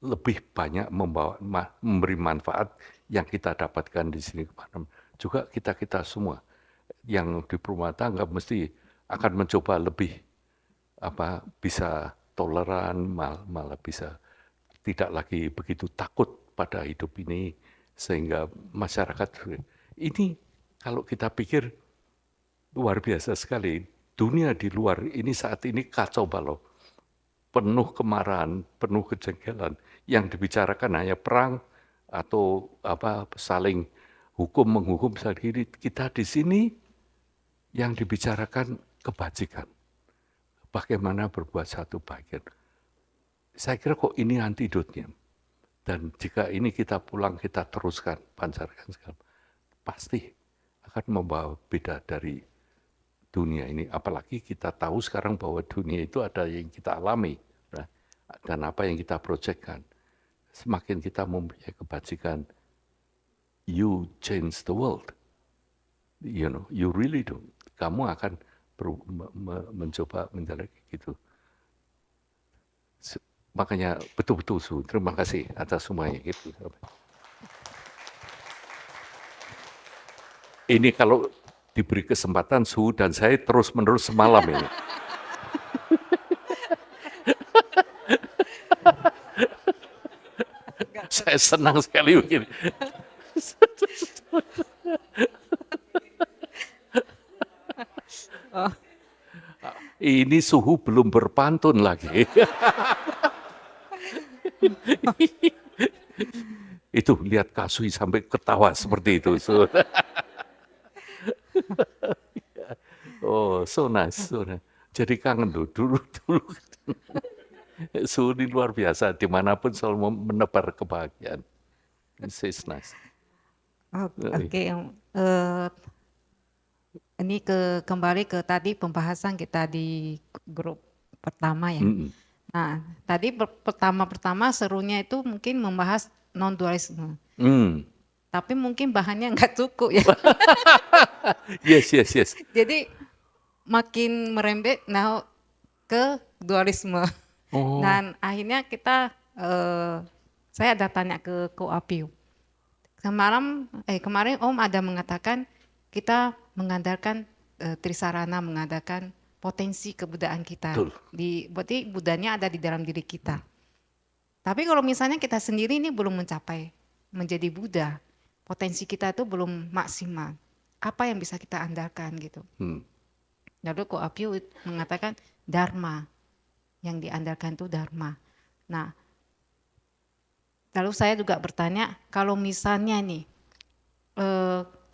lebih banyak memberi manfaat yang kita dapatkan di sini. Juga kita semua yang di rumah tangga mesti akan mencoba lebih bisa toleran, malah bisa tidak lagi begitu takut pada hidup ini, sehingga masyarakat ini kalau kita pikir luar biasa sekali. Dunia di luar ini saat ini kacau balau, penuh kemarahan, penuh kejengkelan. Yang dibicarakan hanya perang atau saling menghukum sendiri. Kita di sini yang dibicarakan kebajikan. Bagaimana berbuat satu bagian. Saya kira kok ini antidotnya. Dan jika ini kita pulang, kita teruskan, pancarkan segala, pasti akan membawa beda dari dunia ini. Apalagi kita tahu sekarang bahwa dunia itu ada yang kita alami, dan apa yang kita projectkan. Semakin kita mempunyai kebajikan, you change the world. You know, you really do. Kamu akan mencoba menjalani gitu. Makanya betul-betul Su, terima kasih atas semuanya gitu. Ini kalau diberi kesempatan Su dan saya terus-menerus semalam ini. Saya senang sekali begini. Ini Suhu belum berpantun lagi. Itu lihat Kasui sampai ketawa seperti itu. so nice, so nice. Jadi kangen loh, dulu. Su ini luar biasa, dimanapun selalu menebar kebahagiaan. It's nice. Oke, ini kembali ke tadi pembahasan kita di grup pertama ya. Nah, tadi pertama serunya itu mungkin membahas non-dualisme. Tapi mungkin bahannya nggak cukup ya. Yes. Jadi makin merembet ke dualisme. Dan akhirnya saya ada tanya ke Ko Apiu. Kemarin Om ada mengatakan kita mengandalkan Trisarana, mengadakan potensi kebudayaan kita. Berarti budayanya ada di dalam diri kita. Tapi kalau misalnya kita sendiri ini belum mencapai menjadi Buddha, potensi kita itu belum maksimal. Apa yang bisa kita andalkan gitu? Lalu Ko Apiu mengatakan Dharma. Yang diandalkan itu Dharma. Nah, lalu saya juga bertanya, kalau misalnya nih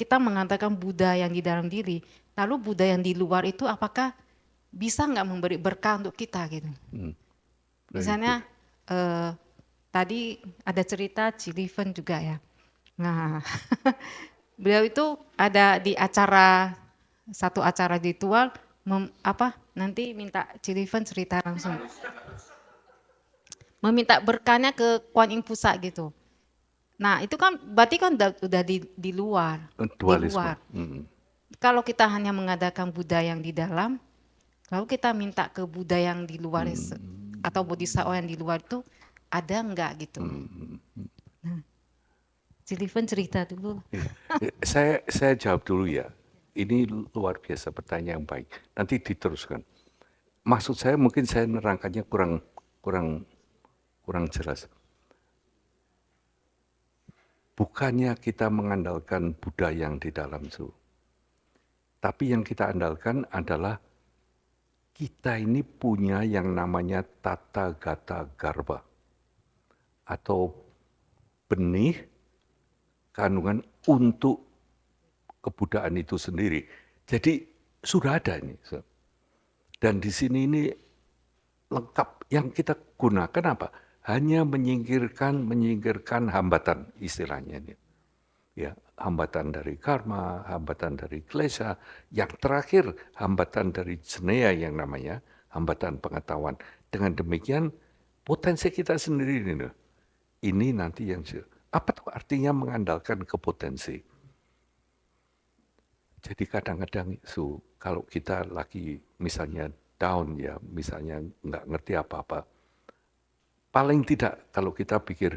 kita mengatakan Buddha yang di dalam diri, lalu Buddha yang di luar itu apakah bisa nggak memberi berkah untuk kita gitu? Misalnya tadi ada cerita Ciliven juga ya. Nah, beliau itu ada di satu acara ritual nanti minta Ciliven cerita langsung. Meminta berkahnya ke Kuan Yin Pusat gitu. Nah, itu kan berarti kan udah di luar. Dualisme. Di luar. Kalau kita hanya mengadakan Buddha yang di dalam, lalu kita minta ke Buddha yang di luar atau Bodhisattva yang di luar itu ada enggak gitu. Nah, Ciliven cerita dulu. Saya jawab dulu ya. Ini luar biasa, pertanyaan yang baik. Nanti diteruskan. Maksud saya mungkin saya nerangkannya kurang jelas. Bukannya kita mengandalkan Buddha yang di dalam itu. Tapi yang kita andalkan adalah kita ini punya yang namanya Tata Gata Garbha. Atau benih kandungan untuk kebudayaan itu sendiri. Jadi sudah ada ini. Dan di sini ini lengkap. Yang kita gunakan apa? Hanya menyingkirkan hambatan istilahnya ini. Ya, hambatan dari karma, hambatan dari klesa, yang terakhir hambatan dari jeneya yang namanya hambatan pengetahuan. Dengan demikian potensi kita sendiri ini nanti yang apa tuh artinya mengandalkan ke potensi. Jadi kadang-kadang kalau kita lagi misalnya down ya, misalnya nggak ngerti apa-apa, paling tidak kalau kita pikir,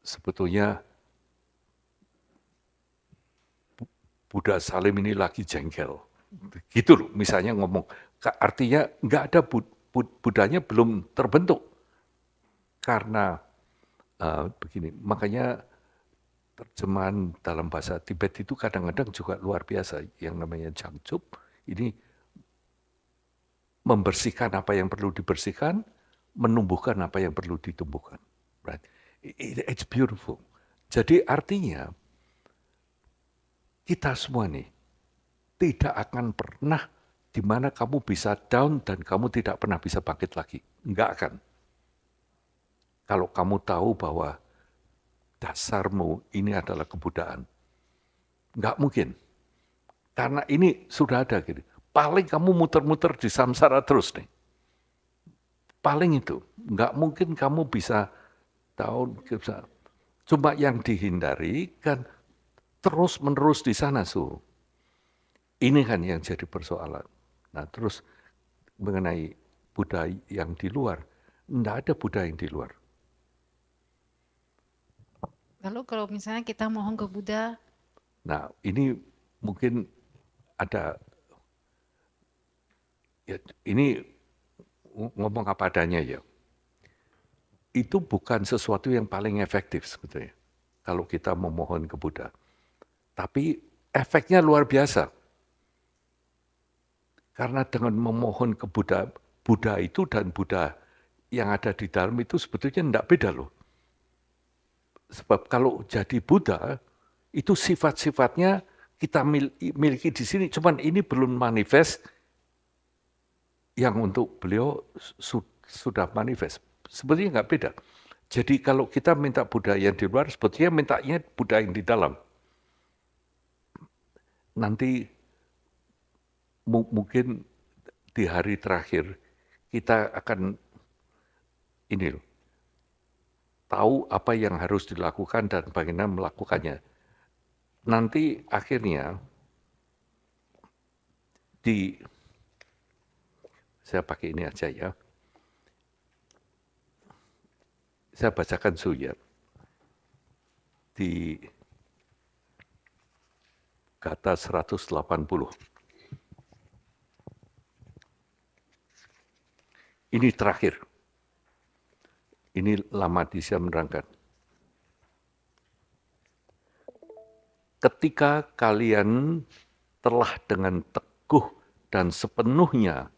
sebetulnya Buddha Salim ini lagi jengkel, gitu loh. Misalnya ngomong, artinya nggak ada Buddhanya belum terbentuk karena begini, makanya terjemahan dalam bahasa Tibet itu kadang-kadang juga luar biasa. Yang namanya Jangcup, ini membersihkan apa yang perlu dibersihkan, menumbuhkan apa yang perlu ditumbuhkan. Right? It's beautiful. Jadi artinya, kita semua nih, tidak akan pernah di mana kamu bisa down dan kamu tidak pernah bisa bangkit lagi. Enggak akan. Kalau kamu tahu bahwa dasarmu ini adalah kebudayaan. Enggak mungkin. Karena ini sudah ada gitu. Paling kamu muter-muter di samsara terus nih. Paling itu. Enggak mungkin kamu bisa tahu. Cuma yang dihindari kan terus-menerus di sana. Ini kan yang jadi persoalan. Nah terus mengenai Buddha yang di luar. Enggak ada Buddha yang di luar. Lalu kalau misalnya kita mohon ke Buddha? Nah ini mungkin ada, ya, ini ngomong apa adanya ya. Itu bukan sesuatu yang paling efektif sebetulnya. Kalau kita memohon ke Buddha. Tapi efeknya luar biasa. Karena dengan memohon ke Buddha itu dan Buddha yang ada di dalam itu sebetulnya tidak beda loh. Sebab kalau jadi Buddha, itu sifat-sifatnya kita miliki di sini, cuman ini belum manifest yang untuk beliau sudah manifest. Sebetulnya nggak beda. Jadi kalau kita minta Buddha yang di luar, sebetulnya mintanya Buddha yang di dalam. Nanti mungkin di hari terakhir kita akan ini loh, tahu apa yang harus dilakukan dan bagaimana melakukannya. Nanti akhirnya saya pakai ini aja ya. Saya bacakan Suya di kata 180. Ini terakhir. Ini Lama Disya menerangkan. Ketika kalian telah dengan teguh dan sepenuhnya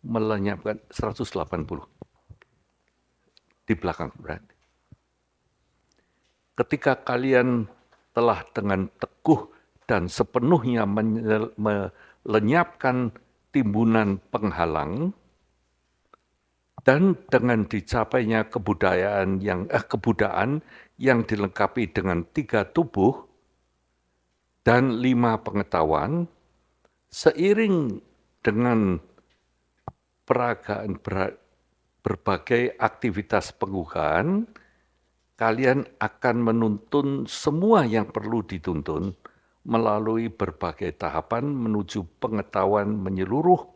melenyapkan 180 di belakang berarti. Ketika kalian telah dengan teguh dan sepenuhnya melenyapkan timbunan penghalang dan dengan dicapainya kebudaan yang dilengkapi dengan 3 tubuh dan 5 pengetahuan, seiring dengan peragaan berbagai aktivitas pengughan, kalian akan menuntun semua yang perlu dituntun melalui berbagai tahapan menuju pengetahuan menyeluruh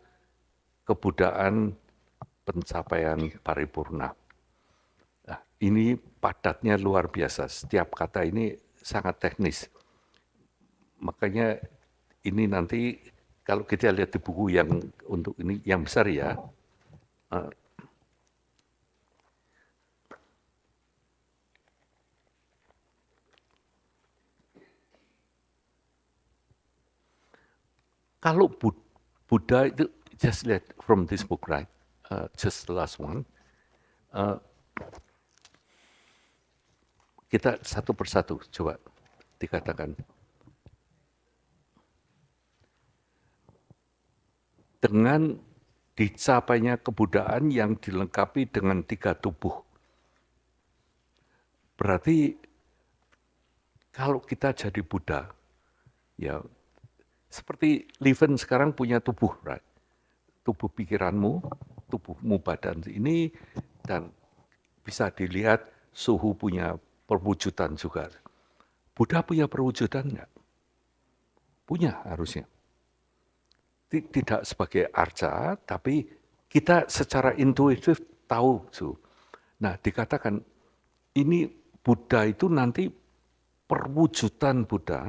kebudayaan pencapaian paripurna. Nah, ini padatnya luar biasa. Setiap kata ini sangat teknis. Makanya ini nanti kalau kita lihat di buku yang untuk ini yang besar ya, kalau Buddha itu, just lihat from this book, right? Just the last one. Kita satu persatu coba dikatakan. Dengan dicapainya kebudayaan yang dilengkapi dengan 3 tubuh. Berarti kalau kita jadi Buddha, ya seperti Leven sekarang punya tubuh, right? Tubuh pikiranmu, tubuhmu badan ini, dan bisa dilihat suhu punya perwujudan juga. Buddha punya perwujudan enggak? Punya harusnya. Tidak sebagai arca, tapi kita secara intuitif tahu. Nah, dikatakan ini Buddha itu nanti perwujudan Buddha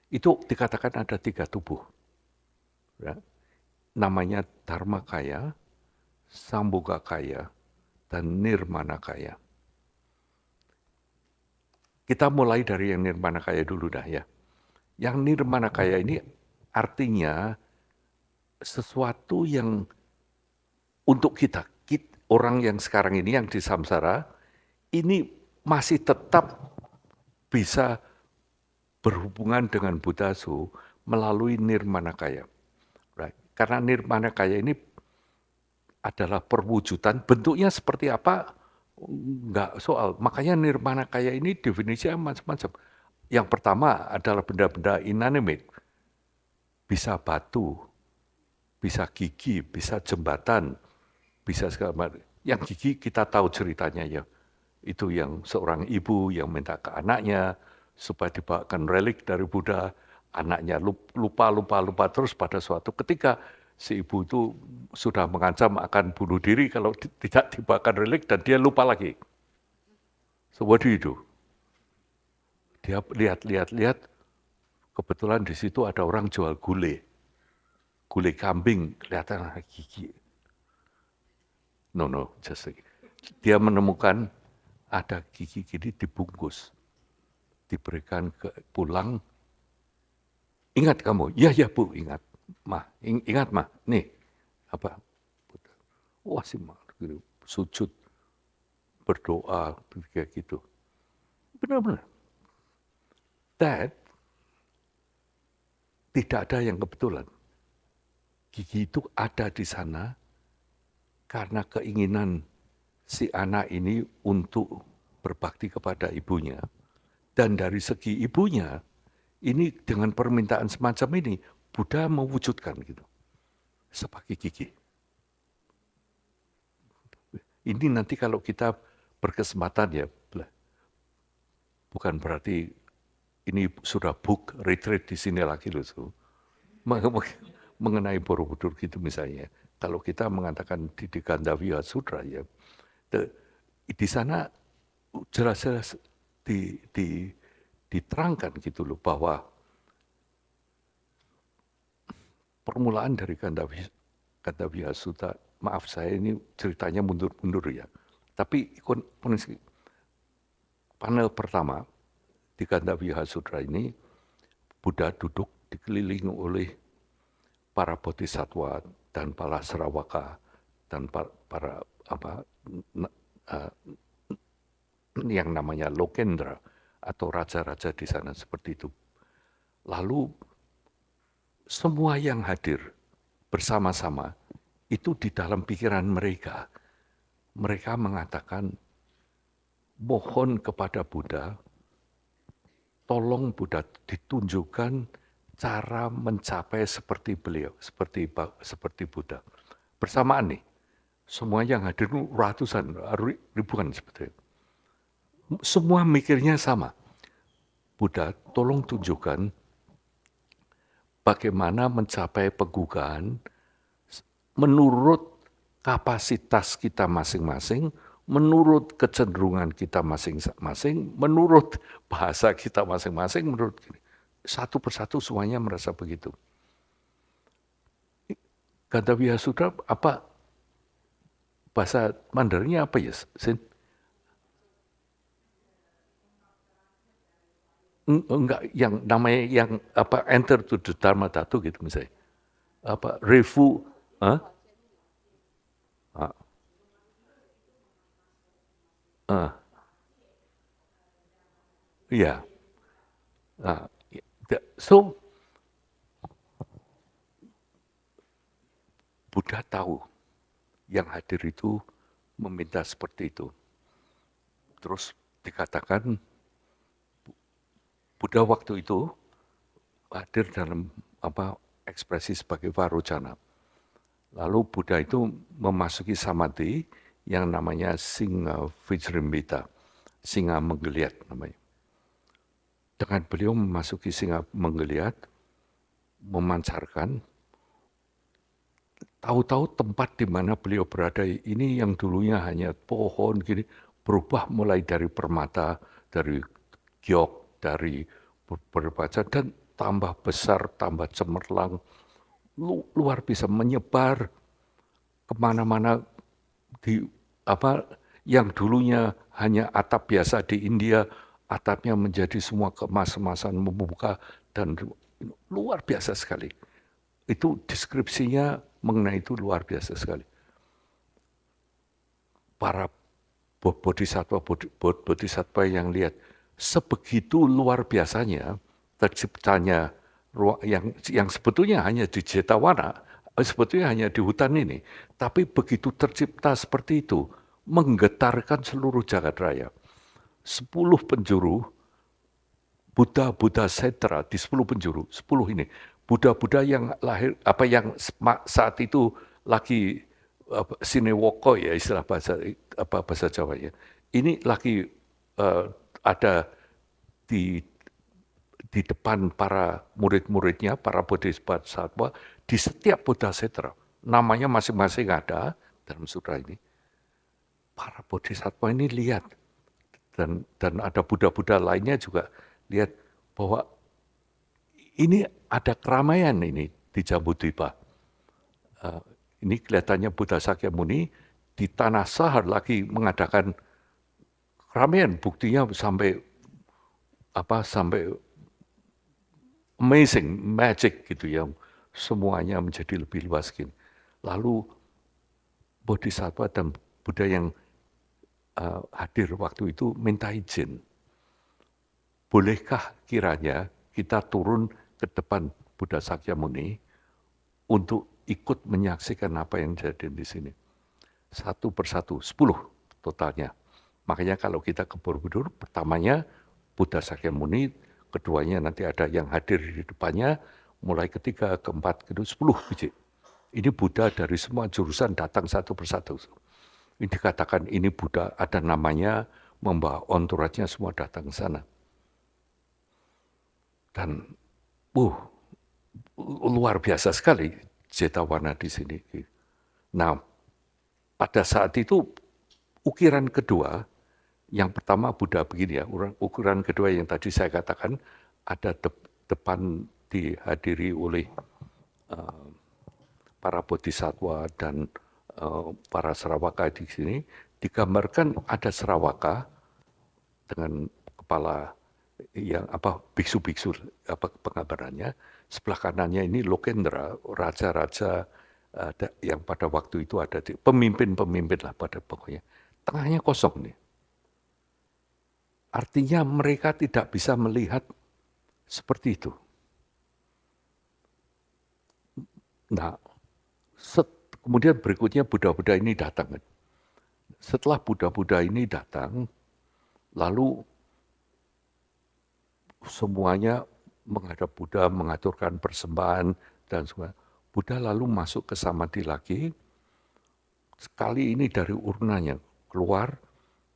itu dikatakan ada 3 tubuh. Ya. Namanya Dharmakaya, Sambhogakaya, dan Nirmanakaya. Kita mulai dari yang Nirmanakaya dulu dah ya. Yang Nirmanakaya ini artinya sesuatu yang untuk kita orang yang sekarang ini yang di samsara, ini masih tetap bisa berhubungan dengan Buddha melalui Nirmanakaya. Right. Karena Nirmanakaya ini adalah perwujudan, bentuknya seperti apa, enggak soal. Makanya Nirmanakaya ini definisinya macam-macam. Yang pertama adalah benda-benda inanimate, bisa batu, bisa gigi, bisa jembatan, bisa segala macam. Yang gigi kita tahu ceritanya ya. Itu yang seorang ibu yang minta ke anaknya supaya dibawakan relik dari Buddha. Anaknya lupa terus pada suatu ketika si ibu itu sudah mengancam akan bunuh diri kalau tidak dibawakan relik dan dia lupa lagi. So what do you do? Dia lihat, kebetulan di situ ada orang jual gulai kambing, kelihatan gigi. No, just like. Dia menemukan ada gigi dibungkus, diberikan pulang. Ingat kamu? Ya Bu, ingat. Ingat mah, nih apa? Wah si mah sujud, berdoa, kayak gitu. Benar-benar. That tidak ada yang kebetulan. Gigi itu ada di sana karena keinginan si anak ini untuk berbakti kepada ibunya. Dan dari segi ibunya, ini dengan permintaan semacam ini, Buddha mewujudkan gitu, sebagai gigi. Ini nanti kalau kita berkesempatan ya, bukan berarti ini sudah book retreat di sini lagi loh. Mengenai Borobudur gitu misalnya. Kalau kita mengatakan di Gandavya Sutra ya, di sana jelas-jelas diterangkan gitu loh bahwa permulaan dari Gandavya Sutra, maaf saya ini ceritanya mundur-mundur ya. Tapi panel pertama di Gandavya Sutra ini Buddha duduk dikelilingi oleh para bodhisattva dan para Sravaka dan para yang namanya Lokendra atau raja-raja di sana seperti itu. Lalu semua yang hadir bersama-sama itu di dalam pikiran mereka mengatakan, mohon kepada Buddha, tolong Buddha ditunjukkan cara mencapai seperti beliau, seperti Buddha. Bersamaan nih, semua yang hadir ratusan, ribuan sebetulnya. Semua mikirnya sama. Buddha, tolong tunjukkan bagaimana mencapai penggugaan menurut kapasitas kita masing-masing, menurut kecenderungan kita masing-masing, menurut bahasa kita masing-masing, menurut satu persatu semuanya merasa begitu. Gandavya Sutra apa bahasa Mandarinnya apa ya, Sin? Enggak, yang namanya yang apa enter to the Dharma Dhatu gitu misalnya. Apa refu, huh? Iya. So Buddha tahu yang hadir itu meminta seperti itu. Terus dikatakan Buddha waktu itu hadir dalam ekspresi sebagai Varojana. Lalu Buddha itu memasuki samadhi yang namanya Singha Vijrimbita, singa menggeliat namanya. Dengan beliau memasuki singa menggeliat, memancarkan, tahu-tahu tempat di mana beliau berada ini yang dulunya hanya pohon gini, berubah mulai dari permata, dari giok, dari berbaca dan tambah besar, tambah cemerlang, luar biasa menyebar kemana-mana di yang dulunya hanya atap biasa di India, atapnya menjadi semua kemas-kemasan membuka dan luar biasa sekali. Itu deskripsinya mengenai itu luar biasa sekali. Para bodhisattva yang lihat sebegitu luar biasanya terciptanya yang sebetulnya hanya di Jetavana, sebetulnya hanya di hutan ini, tapi begitu tercipta seperti itu, menggetarkan seluruh jagat raya. 10 penjuru, Buddha Setra di 10 penjuru, 10 ini, Buddha yang lahir, yang saat itu lagi sinewoko ya istilah bahasa Jawa ya. Ini lagi ada di depan para murid-muridnya, para bodhisattva, di setiap Buddha Setra. Namanya masing-masing ada dalam sutra ini. Para bodhisattva ini lihat, dan ada Buddha-Buddha lainnya juga lihat bahwa ini ada keramaian ini di Jambudvipa. Ini kelihatannya Buddha Sakyamuni di tanah Sahar lagi mengadakan keramaian, buktinya sampai amazing, magic gitu ya, semuanya menjadi lebih luas gini. Lalu bodhisattva dan Buddha yang hadir waktu itu minta izin. Bolehkah kiranya kita turun ke depan Buddha Sakyamuni untuk ikut menyaksikan apa yang terjadi di sini. Satu persatu, 10 totalnya. Makanya kalau kita ke Borobudur, pertamanya Buddha Sakyamuni, keduanya nanti ada yang hadir di depannya, mulai ketiga, keempat, kedua, 10 biji. Ini Buddha dari semua jurusan datang satu persatu. Ini dikatakan ini Buddha, ada namanya, membawa entourage-nya semua datang ke sana. Dan luar biasa sekali Jetavana di sini. Nah, pada saat itu ukiran kedua, yang pertama Buddha begini ya, ukuran kedua yang tadi saya katakan ada depan dihadiri oleh para bodhisattva dan para Sarawaka di sini, digambarkan ada Sarawaka dengan kepala yang biksu-biksu penggambarannya, sebelah kanannya ini Lokendra, raja-raja yang pada waktu itu ada pemimpin-pemimpin lah pada pokoknya. Tengahnya kosong nih. Artinya mereka tidak bisa melihat seperti itu. Nah, kemudian berikutnya Buddha-Buddha ini datang. Setelah Buddha-Buddha ini datang, lalu semuanya menghadap Buddha, mengaturkan persembahan dan semua. Buddha lalu masuk ke samadhi lagi. Sekali ini dari urnanya keluar,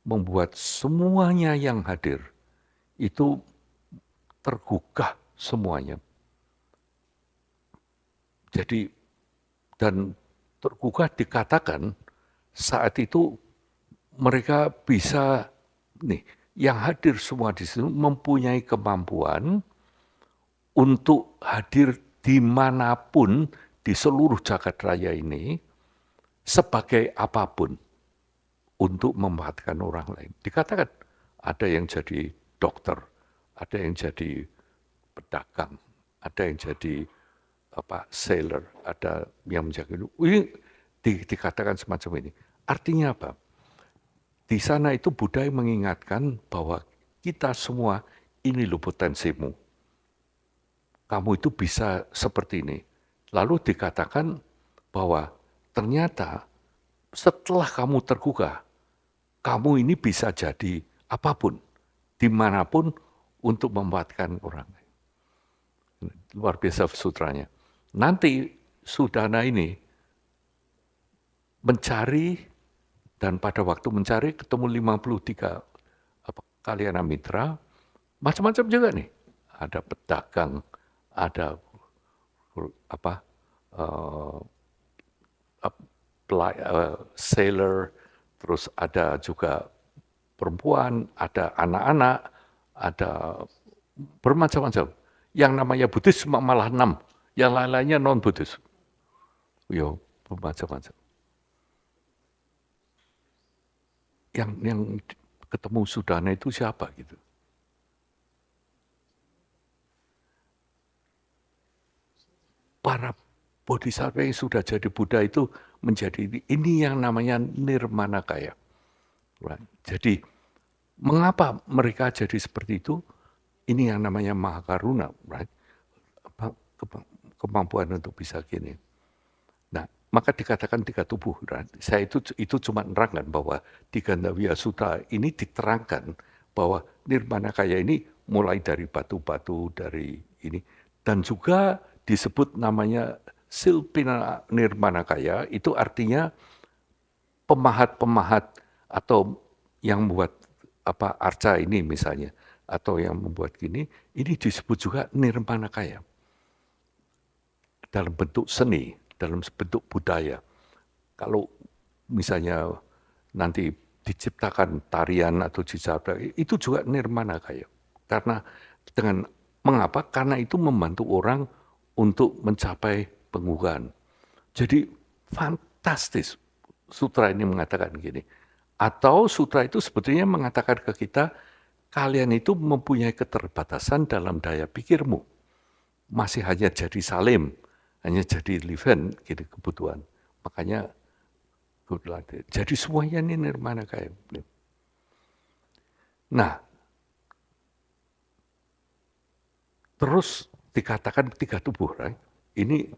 membuat semuanya yang hadir itu tergugah semuanya. Jadi dan tergugah dikatakan saat itu mereka bisa yang hadir semua di sini mempunyai kemampuan untuk hadir dimanapun di seluruh jagat raya ini sebagai apapun untuk memanfaatkan orang lain. Dikatakan ada yang jadi dokter, ada yang jadi pedagang, ada yang jadi sailor, ada yang menjaga. Ini dikatakan semacam ini. Artinya apa? Di sana itu Buddha mengingatkan bahwa kita semua ini loh potensimu. Kamu itu bisa seperti ini. Lalu dikatakan bahwa ternyata setelah kamu tergugah, kamu ini bisa jadi apapun, dimanapun untuk memanfaatkan orang. Luar biasa sutranya. Nanti Sudana ini mencari dan pada waktu mencari ketemu 53 kalyana mitra, macam-macam juga nih. Ada pedagang, ada sailor, terus ada juga perempuan, ada anak-anak, ada bermacam-macam. Yang namanya Buddhis malah 6, yang lain-lainnya non-Buddhis. Yo, bermacam-macam. Yang ketemu Sudana itu siapa gitu? Para bodhisattva yang sudah jadi Buddha itu menjadi ini yang namanya nirmanakaya. Jadi mengapa mereka jadi seperti itu? Ini yang namanya mahakaruna, right? Kemampuan untuk bisa gini. Nah, maka dikatakan 3 tubuh. Right? Saya itu cuma menerangkan bahwa di Gandhaviya Sutra ini diterangkan bahwa nirmanakaya ini mulai dari batu-batu dari ini dan juga disebut namanya Silpina Nirmanakaya, itu artinya pemahat-pemahat atau yang membuat arca ini misalnya, atau yang membuat gini, ini disebut juga Nirmanakaya. Dalam bentuk seni, dalam bentuk budaya. Kalau misalnya nanti diciptakan tarian atau diciptakan, itu juga Nirmanakaya. Karena mengapa? Karena itu membantu orang untuk mencapai penggugahan. Jadi fantastis sutra ini mengatakan gini. Atau sutra itu sebetulnya mengatakan ke kita, kalian itu mempunyai keterbatasan dalam daya pikirmu. Masih hanya jadi salim, hanya jadi liven, gitu kebutuhan. Makanya, jadi semuanya ini nirmanakaya. Nah, terus dikatakan 3 tubuh, right? Ini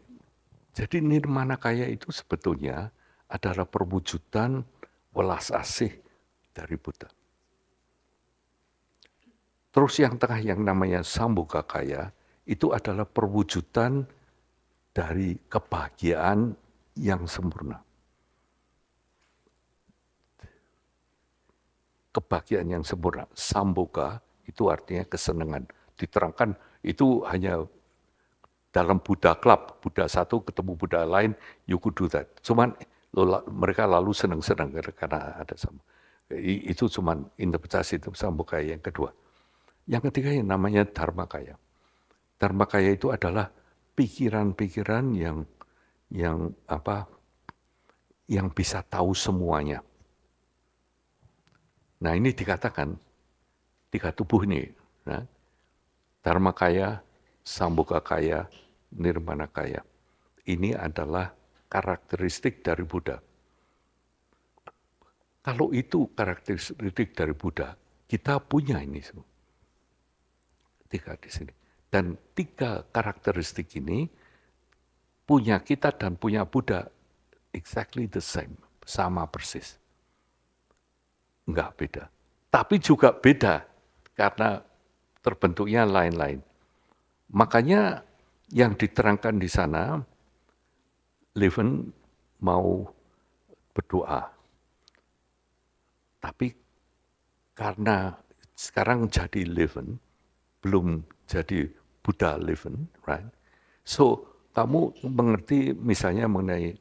jadi nirmana kaya itu sebetulnya adalah perwujudan welas asih dari Buddha. Terus yang tengah yang namanya Sambhoga Kaya itu adalah perwujudan dari kebahagiaan yang sempurna. Kebahagiaan yang sempurna. Sambhoga itu artinya kesenangan. Diterangkan itu hanya dalam Buddha Club, Buddha satu ketemu Buddha lain, you could do that. Cuman mereka lalu senang-senang karena ada sama. Itu cuman interpretasi itu Sambhoga yang kedua. Yang ketiga yang namanya Dharmakaya. Dharmakaya itu adalah pikiran-pikiran yang bisa tahu semuanya. Nah ini dikatakan 3 tubuh ini, nah, Dharmakaya, Sambhogakaya, Nirmanakaya. Ini adalah karakteristik dari Buddha. Kalau itu karakteristik dari Buddha, kita punya ini semua. 3 di sini. Dan 3 karakteristik ini punya kita dan punya Buddha exactly the same, sama persis. Enggak beda. Tapi juga beda karena terbentuknya lain-lain. Makanya yang diterangkan di sana, Leven mau berdoa. Tapi karena sekarang jadi Leven, belum jadi Buddha Leven, right? So, kamu mengerti misalnya mengenai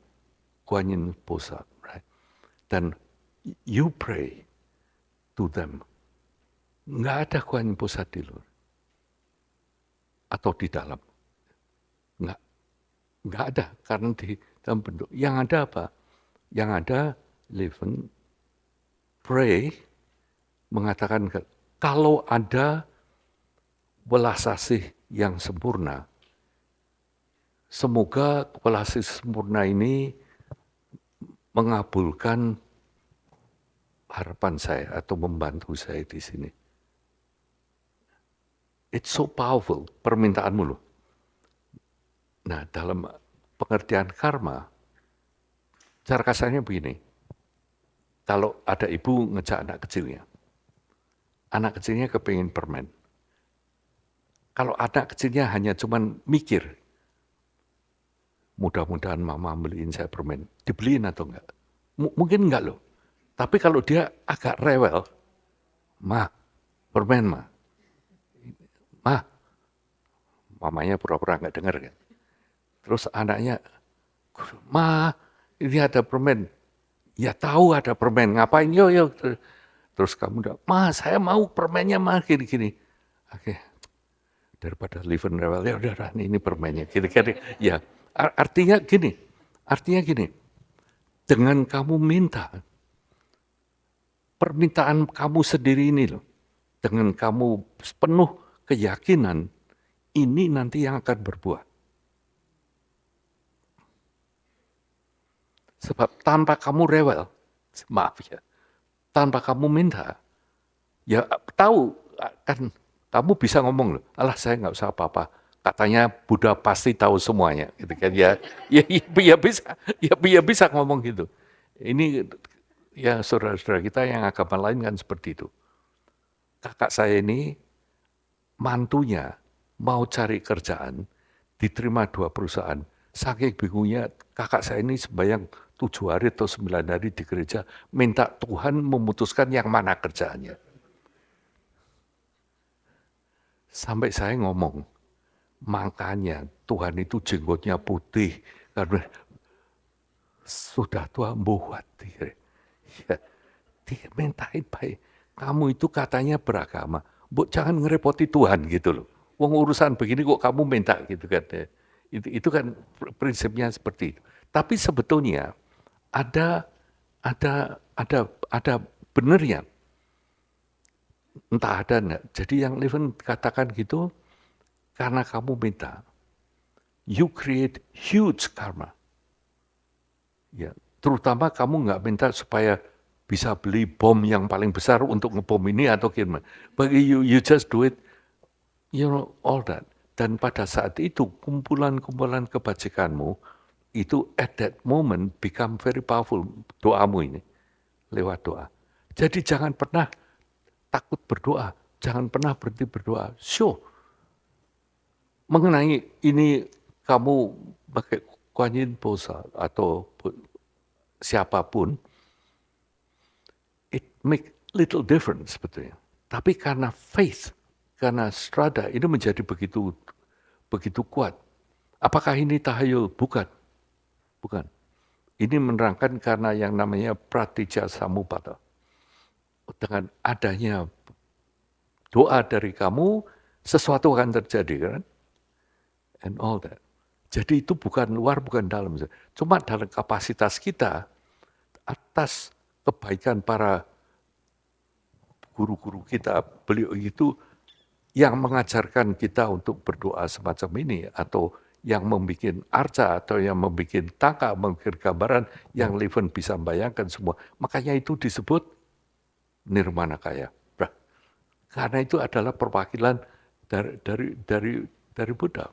Guan Yin Bosat, right? Dan you pray to them. Nggak ada Guan Yin Bosat di luar. Atau di dalam. Nggak ada, karena di dalam bentuk. Yang ada apa? Yang ada, Leven pray, mengatakan kalau ada welas asih yang sempurna, semoga welas asih sempurna ini mengabulkan harapan saya atau membantu saya di sini. It's so powerful, permintaanmu loh. Nah, dalam pengertian karma, cara kasarnya begini. Kalau ada ibu ngejak anak kecilnya kepingin permen. Kalau anak kecilnya hanya cuman mikir, mudah-mudahan mama beliin saya permen, dibeliin atau enggak? Mungkin enggak loh. Tapi kalau dia agak rewel, ma, permen ma, mamanya pura-pura enggak dengar kan. Terus anaknya, ma, ini ada permen. Ya tahu ada permen, ngapain? Yuk. Terus kamu udah, ma, saya mau permennya ma, gini-gini. Oke. Daripada Leven rewel, ya udah ini permennya. Kira-kira ya artinya gini. Dengan kamu minta permintaan kamu sendiri ini loh. Dengan kamu penuh keyakinan ini nanti yang akan berbuah. Sebab tanpa kamu rewel, maaf ya, tanpa kamu minta, ya tahu kan kamu bisa ngomong loh, alah saya nggak usah apa-apa. Katanya Buddha pasti tahu semuanya, gitu kan ya bisa ngomong gitu. Ini ya saudara-saudara kita yang agama lain kan seperti itu. Kakak saya ini mantunya mau cari kerjaan, diterima 2 perusahaan. Saking bingungnya kakak saya ini sembahyang 7 hari atau 9 hari di gereja, minta Tuhan memutuskan yang mana kerjaannya. Sampai saya ngomong, makanya Tuhan itu jenggotnya putih, karena sudah tua buat. Ya, dia mintain baik. Kamu itu katanya beragama, jangan ngerepoti Tuhan gitu loh. Wong urusan begini kok kamu minta gitu kan. Itu kan prinsipnya seperti itu. Tapi sebetulnya ada benernya. Entah ada enggak. Jadi yang Leven katakan gitu, karena kamu minta, you create huge karma. Ya, terutama kamu nggak minta supaya bisa beli bom yang paling besar untuk ngebom ini atau gimana. But you just do it, you know, all that. Dan pada saat itu kumpulan-kumpulan kebajikanmu itu at that moment become very powerful. Doamu ini lewat doa. Jadi jangan pernah takut berdoa, jangan pernah berhenti berdoa. Mengenai ini kamu pakai Kuan Yin Bosa atau siapapun, it make little difference sebetulnya. Tapi karena faith, karena strada ini menjadi begitu kuat. Apakah ini tahayul? Bukan. Ini menerangkan karena yang namanya pratija samuppada. Dengan adanya doa dari kamu, sesuatu akan terjadi kan? And all that. Jadi itu bukan luar, bukan dalam. Cuma dalam kapasitas kita, atas kebaikan para guru-guru kita, beliau itu yang mengajarkan kita untuk berdoa semacam ini, atau yang membuat arca, atau yang membuat tangka, membuat gambaran, yang Leven bisa membayangkan semua. Makanya itu disebut nirmana kaya. Karena itu adalah perwakilan dari Buddha.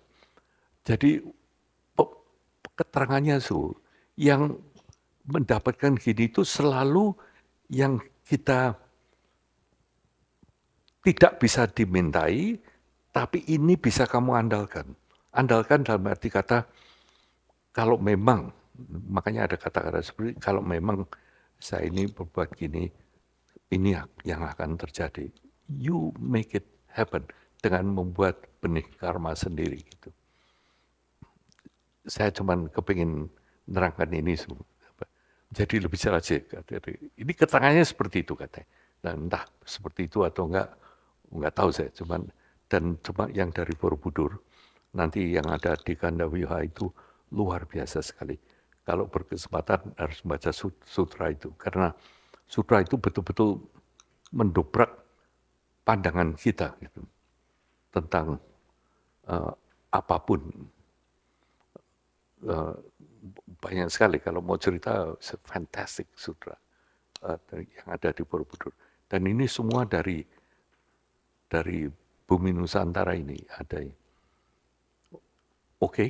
Jadi keterangannya yang mendapatkan gini itu selalu yang kita tidak bisa dimintai, tapi ini bisa kamu andalkan. Andalkan dalam arti kata, kalau memang, makanya ada kata-kata seperti, kalau memang saya ini berbuat gini, ini yang akan terjadi. You make it happen dengan membuat benih karma sendiri. Gitu. Saya cuman kepingin nerangkan ini semua. Jadi lebih jelas. Ini keterangannya seperti itu katanya. Dan entah seperti itu atau enggak tahu saya. Cuma yang dari Borobudur, nanti yang ada di Kandawiha itu luar biasa sekali. Kalau berkesempatan harus baca sutra itu. Karena sutra itu betul-betul mendobrak pandangan kita gitu, tentang apapun. Banyak sekali kalau mau cerita, fantastic sutra yang ada di Borobudur. Dan ini semua dari bumi Nusantara ini ada. Oke.